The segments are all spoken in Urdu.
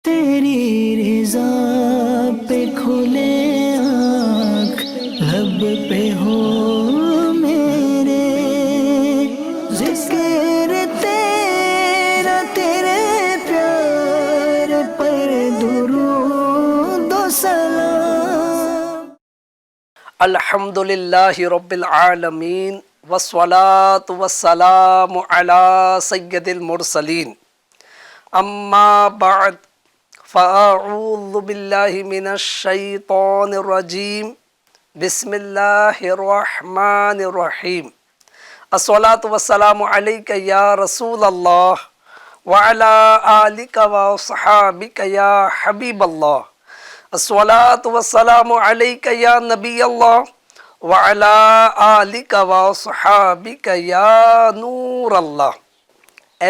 تیری رضا پہ کھلے آنکھ لب پہ ہو میرے، ذکر تیرا تیرے پیار پر درود و سلام۔ الحمدللہ رب العالمین والصلاة والسلام علی سید المرسلین، اما بعد فاعوذ باللہ من الشیطان الرجیم، بسم اللہ الرحمن الرحیم۔ الصلاة والسلام علیک یا رسول اللہ وعلی آلک واصحابک یا حبیب اللہ۔ الصلاة والسلام علیک یا نبی اللہ وعلی آلک واصحابک یا نور اللہ۔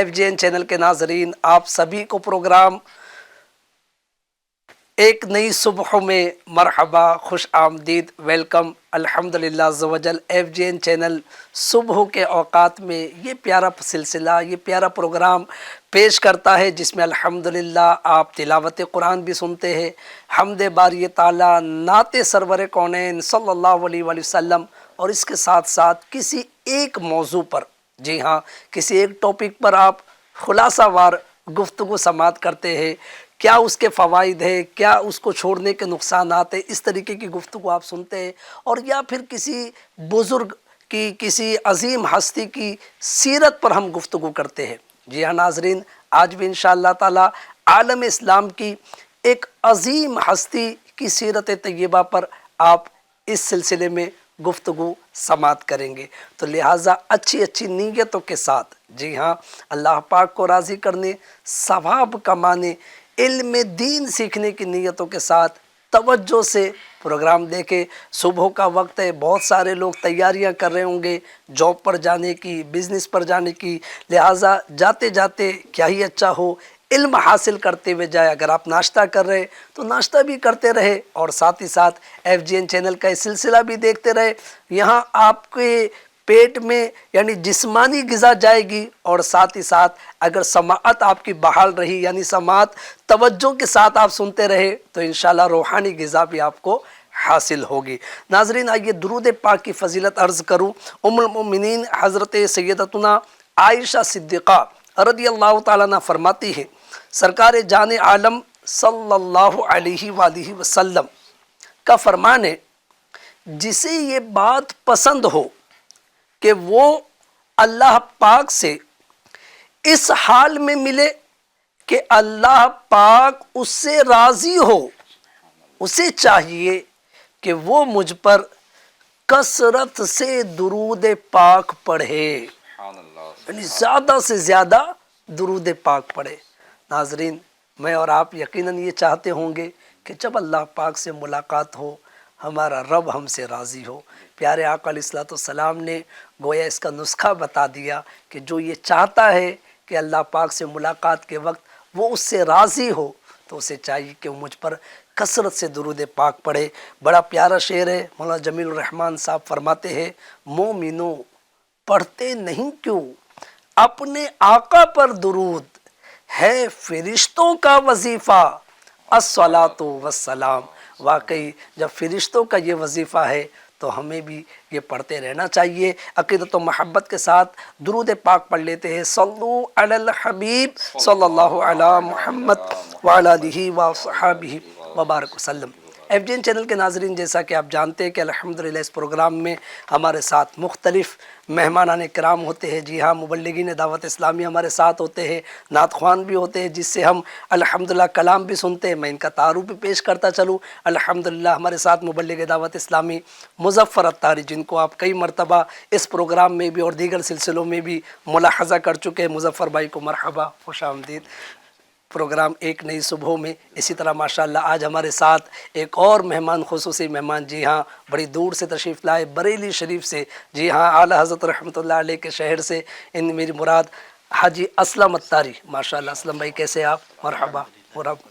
FGN چینل کے ناظرین، آپ سبھی کو پروگرام ایک نئی صبح میں مرحبا، خوش آمدید، ویلکم۔ الحمدللہ عز و جل FGN چینل صبح کے اوقات میں یہ پیارا سلسلہ، یہ پیارا پروگرام پیش کرتا ہے جس میں الحمدللہ آپ تلاوت قرآن بھی سنتے ہیں، حمد باری تعالیٰ، نعت سرور کونین صلی اللہ علیہ وآلہ وسلم، اور اس کے ساتھ ساتھ کسی ایک موضوع پر، جی ہاں، کسی ایک ٹاپک پر آپ خلاصہ وار گفتگو سماعت کرتے ہیں۔ کیا اس کے فوائد ہے، کیا اس کو چھوڑنے کے نقصانات ہیں، اس طریقے کی گفتگو آپ سنتے ہیں، اور یا پھر کسی بزرگ کی، کسی عظیم ہستی کی سیرت پر ہم گفتگو کرتے ہیں۔ جی ہاں ناظرین، آج بھی انشاءاللہ تعالی عالم اسلام کی ایک عظیم ہستی کی سیرت طیبہ پر آپ اس سلسلے میں گفتگو سماعت کریں گے، تو لہٰذا اچھی نیتوں کے ساتھ، جی ہاں، اللہ پاک کو راضی کرنے، ثواب کمانے، علم دین سیکھنے کی نیتوں کے ساتھ توجہ سے پروگرام دیکھیں۔ صبح کا وقت ہے، بہت سارے لوگ تیاریاں کر رہے ہوں گے جاب پر جانے کی، بزنس پر جانے کی، لہٰذا جاتے جاتے کیا ہی اچھا ہو علم حاصل کرتے ہوئے جائے۔ اگر آپ ناشتہ کر رہے تو ناشتہ بھی کرتے رہے، اور ساتھ ہی ساتھ FGN چینل کا یہ سلسلہ بھی دیکھتے رہے۔ یہاں آپ کے پیٹ میں یعنی جسمانی غذا جائے گی، اور ساتھ ہی ساتھ اگر سماعت آپ کی بحال رہی، یعنی سماعت توجہ کے ساتھ آپ سنتے رہے، تو انشاءاللہ روحانی غذا بھی آپ کو حاصل ہوگی۔ ناظرین، آئیے درود پاک کی فضیلت عرض کروں۔ ام المؤمنین حضرت سیدتنا عائشہ صدیقہ رضی اللہ تعالیٰ عنہ فرماتی ہے، سرکار جان عالم صلی اللہ علیہ وآلہ وسلم کا فرمان ہے، جسے یہ بات پسند ہو کہ وہ اللہ پاک سے اس حال میں ملے کہ اللہ پاک اس سے راضی ہو، اسے چاہیے کہ وہ مجھ پر کثرت سے درود پاک پڑھے، یعنی زیادہ سے زیادہ درود پاک پڑھے۔ ناظرین، میں اور آپ یقیناً یہ چاہتے ہوں گے کہ جب اللہ پاک سے ملاقات ہو، ہمارا رب ہم سے راضی ہو۔ پیارے آقا علیہ الصلوۃ والسلام نے گویا اس کا نسخہ بتا دیا کہ جو یہ چاہتا ہے کہ اللہ پاک سے ملاقات کے وقت وہ اس سے راضی ہو، تو اسے چاہیے کہ وہ مجھ پر کثرت سے درود پاک پڑھے۔ بڑا پیارا شعر ہے، مولانا جمیل الرحمن صاحب فرماتے ہیں، مومنوں پڑھتے نہیں کیوں اپنے آقا پر درود، ہے فرشتوں کا وظیفہ الصلاۃ والسلام۔ واقعی جب فرشتوں کا یہ وظیفہ ہے تو ہمیں بھی یہ پڑھتے رہنا چاہیے۔ عقیدت و محبت کے ساتھ درود پاک پڑھ لیتے ہیں۔ صلو علی الحبیب صلی اللہ علی محمد وعلی آلہ وصحبہ وبارک وسلم۔ FGN چینل کے ناظرین، جیسا کہ آپ جانتے ہیں کہ الحمدللہ اس پروگرام میں ہمارے ساتھ مختلف مہمانان کرام ہوتے ہیں۔ جی ہاں، مبلغین دعوت اسلامی ہمارے ساتھ ہوتے ہیں، نعت خوان بھی ہوتے ہیں جس سے ہم الحمدللہ کلام بھی سنتے ہیں۔ میں ان کا تعارف بھی پیش کرتا چلوں۔ الحمدللہ ہمارے ساتھ مبلغ دعوت اسلامی مظفر اتاری، جن کو آپ کئی مرتبہ اس پروگرام میں بھی اور دیگر سلسلوں میں بھی ملاحظہ کر چکے ہیں۔ مظفر بھائی کو مرحبا، خوش آمدید پروگرام ایک نئی صبح میں۔ اسی طرح ماشاءاللہ آج ہمارے ساتھ ایک اور مہمان، خصوصی مہمان، جی ہاں، بڑی دور سے تشریف لائے، بریلی شریف سے، جی ہاں، اعلیٰ حضرت رحمۃ اللہ علیہ کے شہر سے، ان میری مراد حاجی اسلم اتاری۔ ماشاءاللہ اسلم بھائی کیسے آپ؟ مرحبا مرحبا۔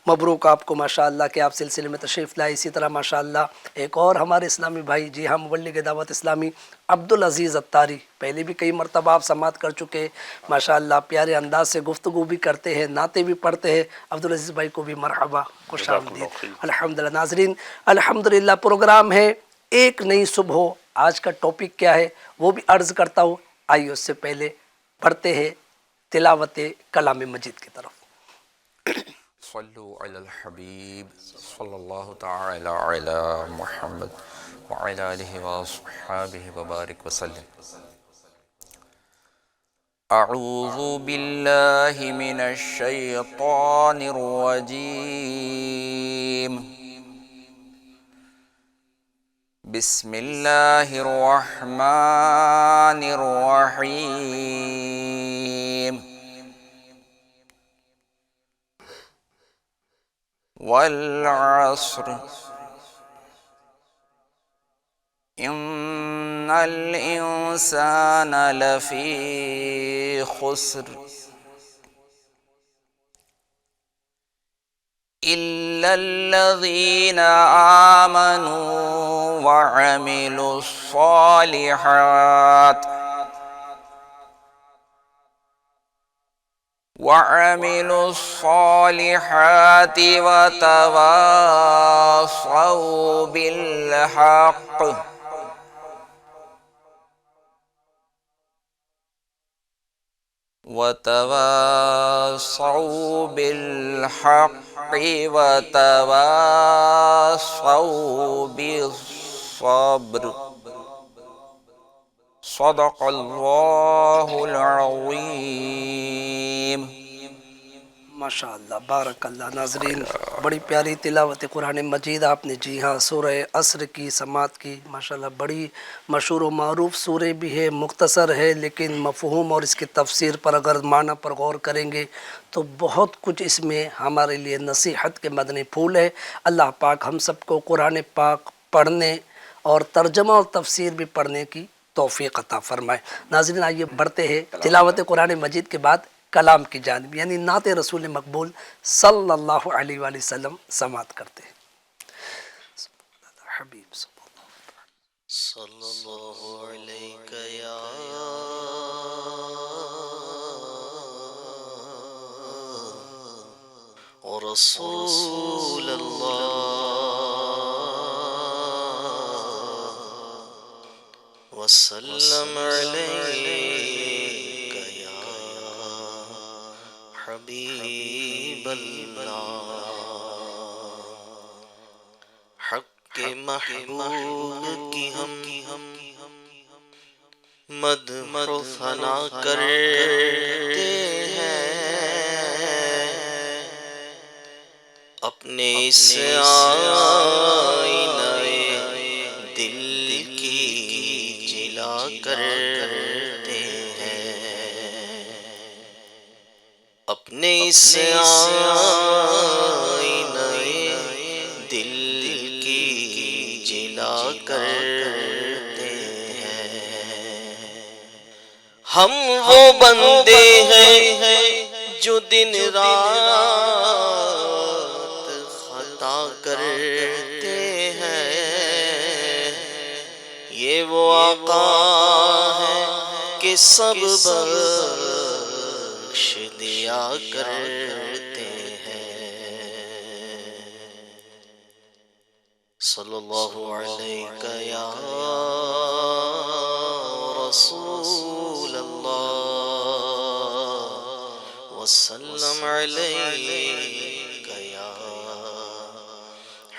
مبروک آپ کو ماشاءاللہ کہ آپ سلسلے میں تشریف لائے. اسی طرح ماشاءاللہ ایک اور ہمارے اسلامی بھائی، جی ہاں، مبلغ دعوت اسلامی عبدالعزیز اتاری، پہلے بھی کئی مرتبہ آپ سماعت کر چکے. ماشاءاللہ پیارے انداز سے گفتگو بھی کرتے ہیں، نعتیں بھی پڑھتے ہیں. عبدالعزیز بھائی کو بھی مرحبا، خوش آمدید. الحمدللہ. ناظرین الحمدللہ پروگرام ہے ایک نئی صبح. آج کا ٹاپک کیا ہے وہ بھی عرض کرتا ہوں. آئیے اس سے پہلے پڑھتے ہیں تلاوت کلام مجید کی طرف. صلو علی الحبیب صلی اللہ تعالی علی محمد وعلی آلہ وصحبہ وبارک وسلم. اعوذ باللہ من الشیطان الرجیم. بسم اللہ الرحمن الرحیم. والعصر ان الانسان لفی خسر الا الذین آمنوا وعملوا الصالحات وتواصوا بالحق وتواصوا بالصبر. صدق اللہ العظیم. ماشاءاللہ بارک اللہ. ناظرین بڑی پیاری تلاوت قرآن مجید آپ نے، جی ہاں، سورہ عصر کی سماعت کی. ماشاءاللہ بڑی مشہور و معروف سورہ بھی ہے، مختصر ہے، لیکن مفہوم اور اس کی تفسیر پر اگر معنی پر غور کریں گے تو بہت کچھ اس میں ہمارے لیے نصیحت کے مدنی پھول ہے. اللہ پاک ہم سب کو قرآن پاک پڑھنے اور ترجمہ اور تفسیر بھی پڑھنے کی توفیق عطا فرمائے. ناظرین آئیے بڑھتے ہیں تلاوت قرآن مجید کے بعد کلام کی جانب، یعنی نعت رسول مقبول صلی اللہ علیہ وآلہ وسلم سماعت کرتے ہیں. حبیب صلی اللہ علیہ یا رسول اللہ وسلم علیک یا حبیب اللہ. حق کے محبوب کی ہم مدح و ثنا کرتے ہیں. اپنے اس آئینہ دل کی جلا کرتے ہیں. اپنے اس آئینہ دل کی جلا کرتے ہیں. ہم وہ بندے ہیں جو دن رات خطا کرتے ہیں. یہ وہ آقا ہے کہ سب بخش دیا کرتے ہیں. صلی اللہ علیہ یا رسول اللہ وسلم علیک یا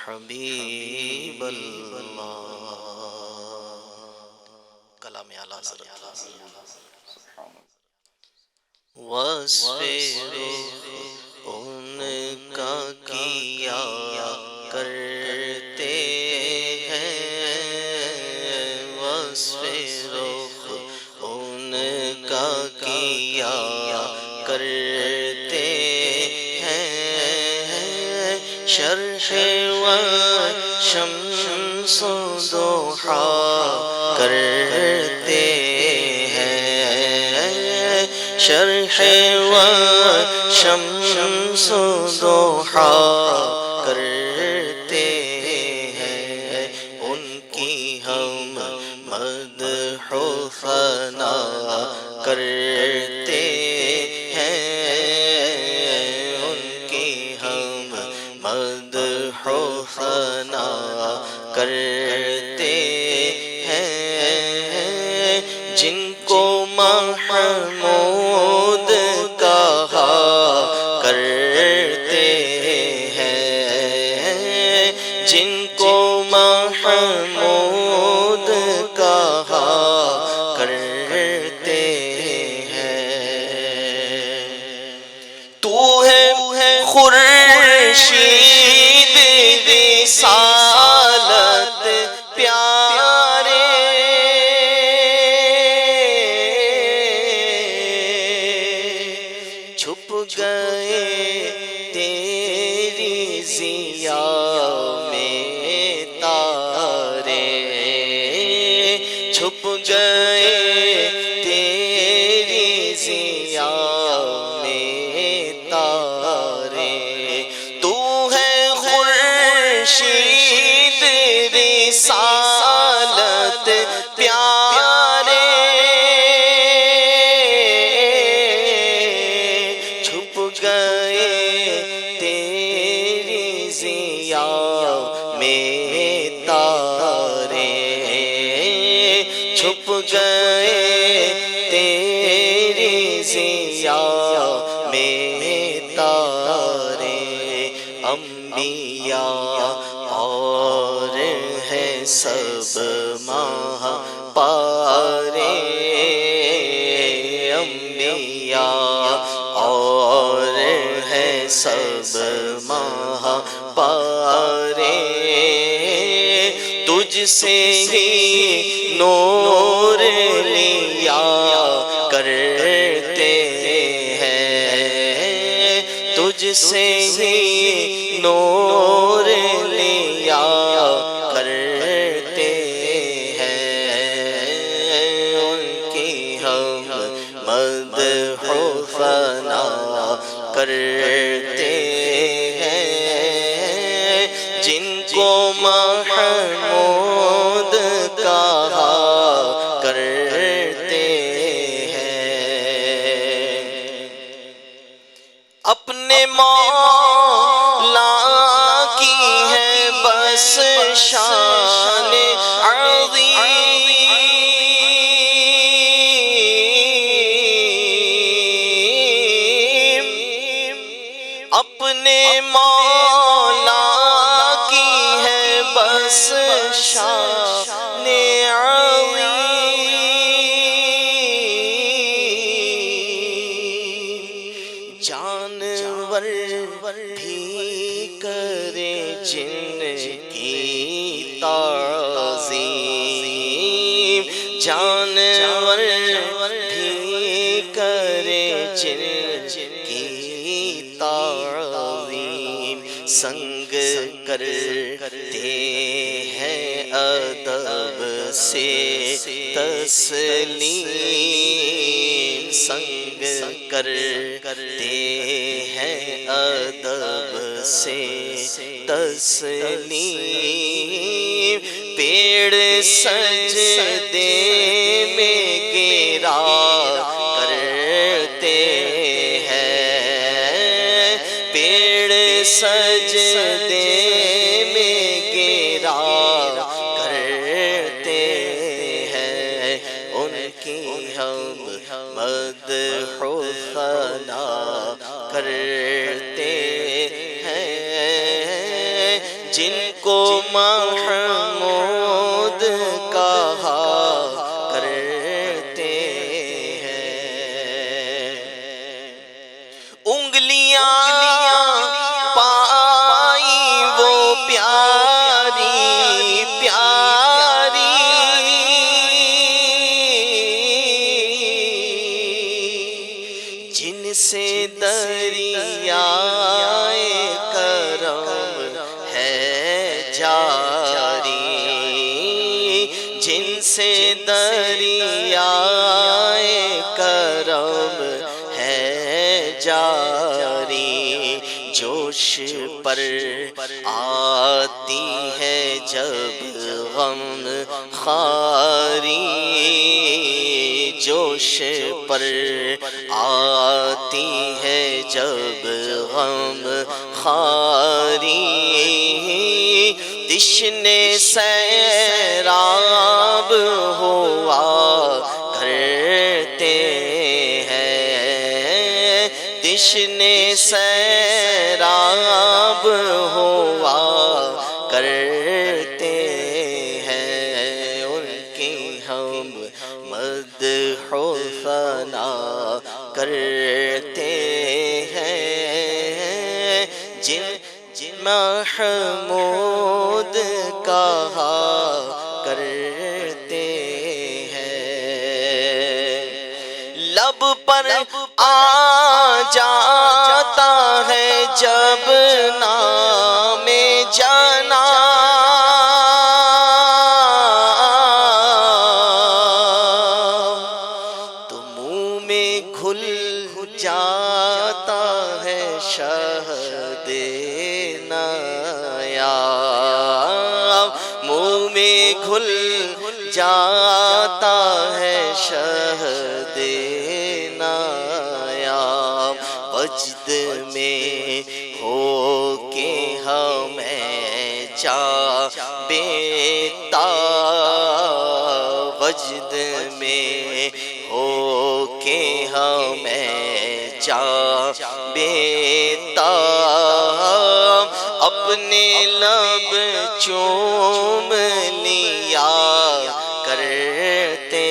حبیب اللہ. کلام اعلیٰ حضرت. وصف ان کا کیا کرتے ہیں. وصف رخ ان کا کیا کرتے ہیں. شرح و شمس و ضحا کرتے ہیں. شرح و شمس و ضحا کرتے ہیں، ان کی ہم مدح و ثنا کرتے ہیں، ان کی ہم مدح و ثنا کرتے ہیں، جن کو محمود کہا کرتے ہیں، جن کو محمود کہا کرتے ہیں۔ تو ہے خورشید رسالت پیارے، چھپ گئے تیری ضیا میں تارے، چھپ گئے تیری ضیا میں تارے، تو ہے خورشید رسالت پیارے، چھپ گئے تیری ضیا میں تارے، چھپ گئے تیری ضیا میں تارے، انبیاء اور ہے سب ماہ پارے، انبیاء اور ہے سب ماہ پارے، تجھ سے ہی نور لیا کرتے ہیں، تجھ سے ہی نور لیا کرتے ہیں، ان کی ہم مدح و ثنا کرتے ہیں، جن کو محمود کہا کرتے ہیں، اپنے مولا کی ہے بس شان عظیم، اپنے مولا کی ہے بس شان عظیم، جانور بھی کرے جن کی تعظیم، جانور بھی کرے جن کی تعظیم، سنگ کرتے ہیں ادب سے تسلیم، سنگ کرتے ہیں ادب سے تسلیم، پیڑ سجدے میں گرا کرتے ہیں، پیڑ سجدے میں گرا کرتے ہیں، ان کی ہم مدح و ثنا کرتے ہیں، جن کو محمود کہا کرتے ہیں، انگلیاں پائی وہ پیاری پیاری، جن سے دریائے کرم ہے جاری، پر آتی ہے جب غم خاری، جوش پر آتی ہے جب غم خاری، تشنے سیراب ہوا کرتے ہیں، تشنے سیراب ہوا کرتے ہیں، ان کی ہم مدح و ثنا کرتے ہیں، جن محمود کہا کرتے ہیں، لب پر آ جاتا ہے جب نام جانا، تو منہ میں گھل جاتا ہے شہد نایاب، منہ میں گھل جاتا ہے شہد نایاب، وجد میں ہو کے ہمیں جا بیتاب، وجد میں ہو کے ہمیں جا بیتاب، اپنے لب چوم لیا کرتے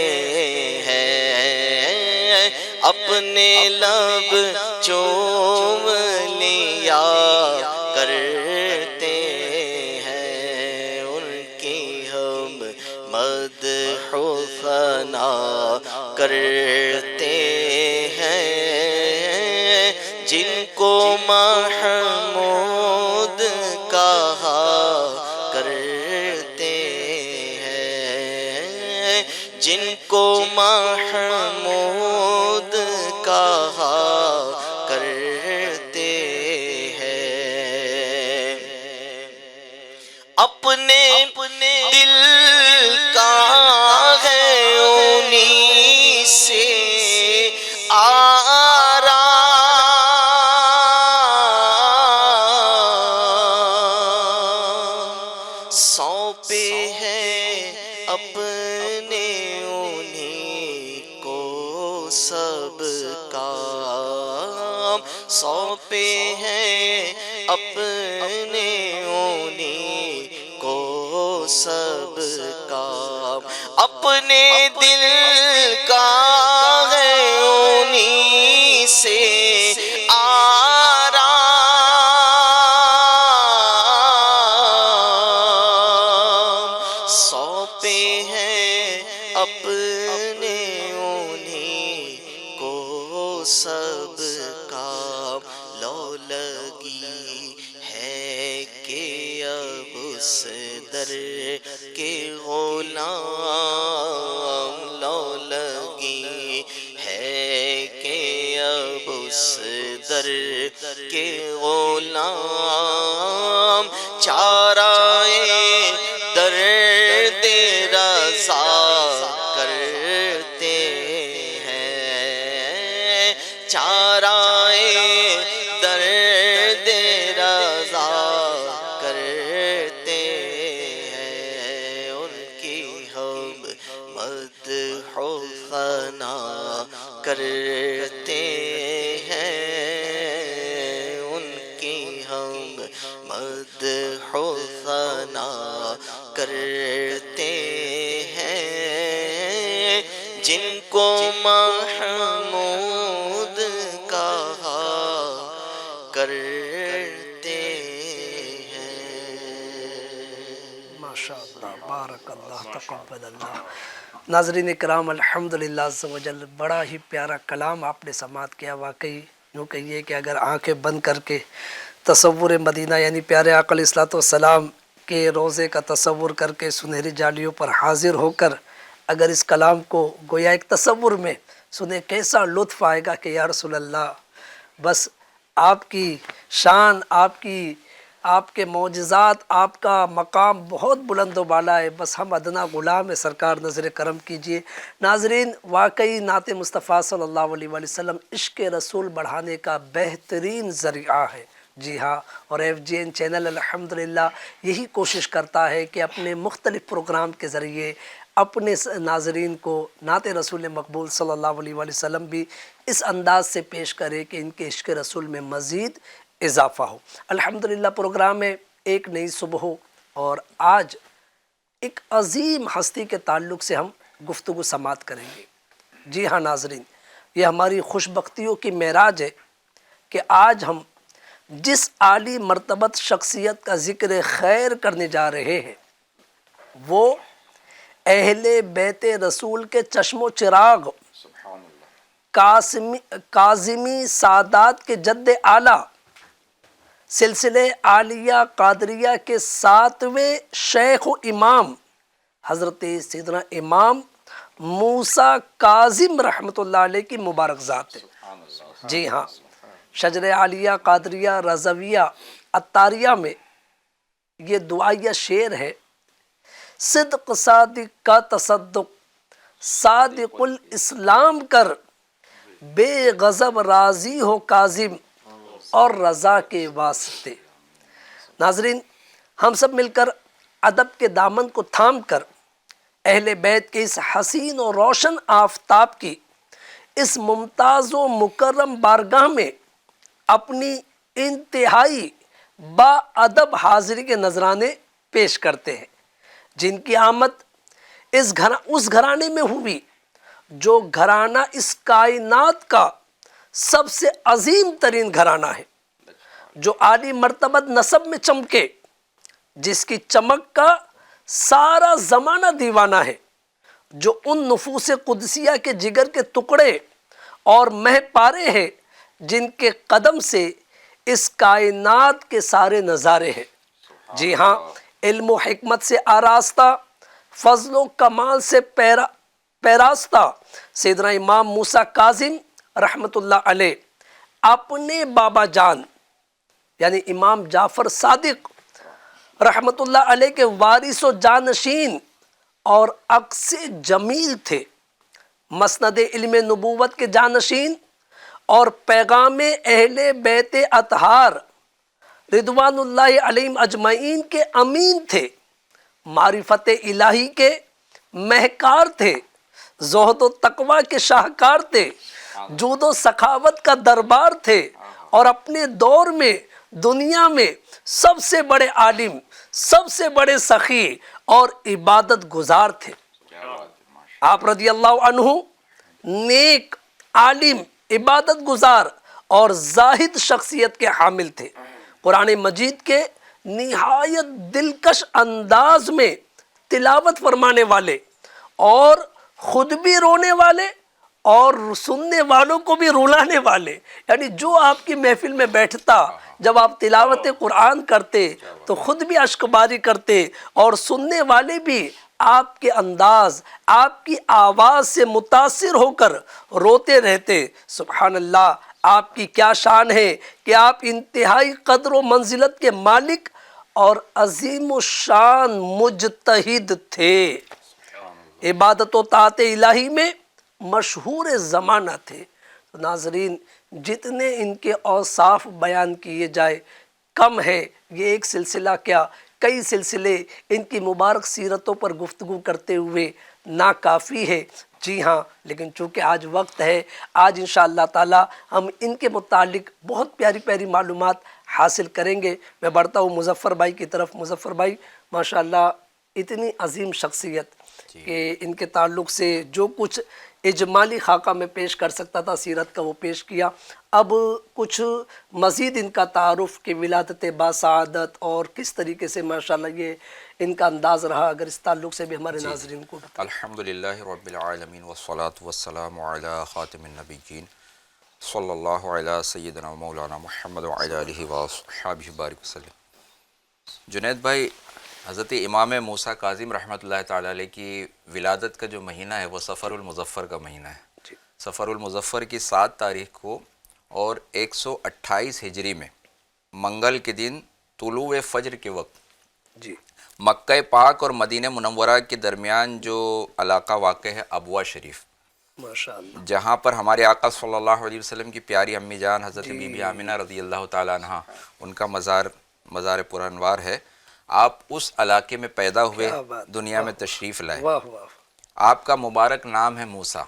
ہیں، اپنے لب چوم لیا کرتے ہیں، ان کی ہم مدح و ثنا کرتے ہیں، جن کو محمود کہا کرتے ہیں، جن کو محمود کہا کرتے ہیں، اپنے دل کا ہے انہی سے آرام، سونپے ہیں اپنے انہی کو سب کام، سونپے ہیں اپنے انہی کو سب کام، اپنے دل کا ہے انہی سے آرام، سونپے ہیں اپنے انہی کو سب کام، لو لگی ہے کہ اب اس در کے غلام، لو لگی ہے کہ اب اس در کے غلام، چارائے درد رضا کرتے ہیں، چارائے درد رضا کرتے ہیں، ان کی ہم مدح و ثنا کرتے ہیں، ان کی ہم مدح و ثنا کرتے ہیں، جن کو محمود کہا کرتے ہیں۔ ماشاء اللہ، بارک اللہ، تقبل اللہ۔ ناظرین کرام، الحمدللہ عز و جل، بڑا ہی پیارا کلام آپ نے سماعت کیا۔ واقعی یوں کہیے کہ اگر آنکھیں بند کر کے تصور مدینہ یعنی پیارے آقا علیہ الصلوۃ والسلام کے روضے کا تصور کر کے سنہری جالیوں پر حاضر ہو کر اگر اس کلام کو گویا ایک تصور میں سنیں، کیسا لطف آئے گا کہ یا رسول اللہ، بس آپ کی شان آپ کے معجزات، آپ کا مقام بہت بلند و بالا ہے، بس ہم ادنا غلام ہے، سرکار نظر کرم کیجئے۔ ناظرین، واقعی نعت مصطفیٰ صلی اللہ علیہ وآلہ وسلم عشق رسول بڑھانے کا بہترین ذریعہ ہے۔ جی ہاں، اور FGN چینل الحمدللہ یہی کوشش کرتا ہے کہ اپنے مختلف پروگرام کے ذریعے اپنے ناظرین کو نعت رسول مقبول صلی اللہ علیہ وآلہ وسلم بھی اس انداز سے پیش کرے کہ ان کے عشق رسول میں مزید اضافہ ہو۔ الحمدللہ پروگرام میں ایک نئی صبح ہو، اور آج ایک عظیم ہستی کے تعلق سے ہم گفتگو سماعت کریں گے۔ جی ہاں ناظرین، یہ ہماری خوش بختیوں کی معراج ہے کہ آج ہم جس عالی مرتبت شخصیت کا ذکر خیر کرنے جا رہے ہیں وہ اہل بیت رسول کے چشم و چراغ کاظمی سادات کے جد اعلیٰ سلسلے عالیہ قادریہ کے 7ویں شیخ و امام حضرت سیدنا امام موسیٰ کاظم رحمۃ اللہ علیہ کی مبارک ذات ہے۔ جی ہاں، شجر عالیہ قادریہ رضویہ عطاریہ میں یہ دعائیہ شعر ہے: صدق صادق کا تصدق صادق الاسلام کر، بے غضب راضی ہو کاظم اور رضا کے واسطے۔ ناظرین، ہم سب مل کر ادب کے دامن کو تھام کر اہل بیت کے اس حسین و روشن آفتاب کی اس ممتاز و مکرم بارگاہ میں اپنی انتہائی با ادب حاضری کے نذرانے پیش کرتے ہیں، جن کی آمد اس گھرانے میں ہوئی جو گھرانہ اس کائنات کا سب سے عظیم ترین گھرانہ ہے، جو عالی مرتبت نسب میں چمکے، جس کی چمک کا سارا زمانہ دیوانہ ہے، جو ان نفوس قدسیہ کے جگر کے ٹکڑے اور مہ پارے ہیں جن کے قدم سے اس کائنات کے سارے نظارے ہیں۔ جی ہاں، علم و حکمت سے آراستہ، فضل و کمال سے پیراستہ سیدنا امام موسیٰ کاظم رحمۃ اللہ علیہ اپنے بابا جان یعنی امام جعفر صادق رحمۃ اللہ علیہ کے وارث و جانشین اور عکس جمیل تھے، مسند علم نبوت کے جانشین اور پیغام اہل بیت اطہار رضوان اللہ علیہم اجمعین کے امین تھے، معرفت الہی کے مہکار تھے، زہد و تقوی کے شاہکار تھے، جود و سخاوت کا دربار تھے، اور اپنے دور میں دنیا میں سب سے بڑے عالم، سب سے بڑے سخی اور عبادت گزار تھے۔ آپ رضی اللہ عنہ نیک، عالم، عبادت گزار اور زاہد شخصیت کے حامل تھے، قرآن مجید کے نہایت دلکش انداز میں تلاوت فرمانے والے اور خود بھی رونے والے اور سننے والوں کو بھی رلانے والے، یعنی جو آپ کی محفل میں بیٹھتا، جب آپ تلاوت قرآن کرتے تو خود بھی اشک باری کرتے اور سننے والے بھی آپ کے انداز، آپ کی آواز سے متاثر ہو کر روتے رہتے۔ سبحان اللہ، آپ کی کیا شان ہے کہ آپ انتہائی قدر و منزلت کے مالک اور عظیم و شان مجتہد تھے، عبادت و طاعت الہی میں مشہور زمانہ تھے۔ ناظرین، جتنے ان کے اوصاف بیان کیے جائے کم ہے، یہ ایک سلسلہ کیا کئی سلسلے ان کی مبارک سیرتوں پر گفتگو کرتے ہوئے ناکافی ہے۔ جی ہاں، لیکن چونکہ آج وقت ہے، آج انشاءاللہ تعالی ہم ان کے متعلق بہت پیاری پیاری معلومات حاصل کریں گے۔ میں بڑھتا ہوں مظفر بھائی کی طرف۔ مظفر بھائی، ماشاءاللہ اتنی عظیم شخصیت کہ ان کے تعلق سے جو کچھ اجمالی خاکہ میں پیش کر سکتا تھا سیرت کا وہ پیش کیا، اب کچھ مزید ان کا تعارف کہ ولادت باسعادت اور کس طریقے سے ماشاءاللہ یہ ان کا انداز رہا، اگر اس تعلق سے بھی ہمارے ناظرین کو بتائیں۔ الحمدللہ رب العالمین والصلاة والسلام علی خاتم النبیین صلی اللہ علی سیدنا مولانا محمد وعلی آلہ وصحبہ بارک وسلم۔ جنید بھائی، حضرت امام موسیٰ کاظم رحمۃ اللہ تعالی علیہ کی ولادت کا جو مہینہ ہے وہ صفر المظفر کا مہینہ ہے۔ صفر المظفر کی 7 تاریخ کو اور 128 ہجری میں منگل کے دن طلوع فجر کے وقت جی مکہ پاک اور مدینہ منورہ کے درمیان جو علاقہ واقع ہے ابوا شریف، ماشاء اللہ، جہاں پر ہمارے آقا صلی اللہ علیہ وسلم کی پیاری امی جان حضرت بی بی آمنہ رضی اللہ تعالیٰ عنہ ان کا مزار پرانوار ہے، آپ اس علاقے میں پیدا ہوئے، کیا بات، دنیا میں تشریف لائے۔ واہ واہ، آپ کا مبارک نام ہے موسیٰ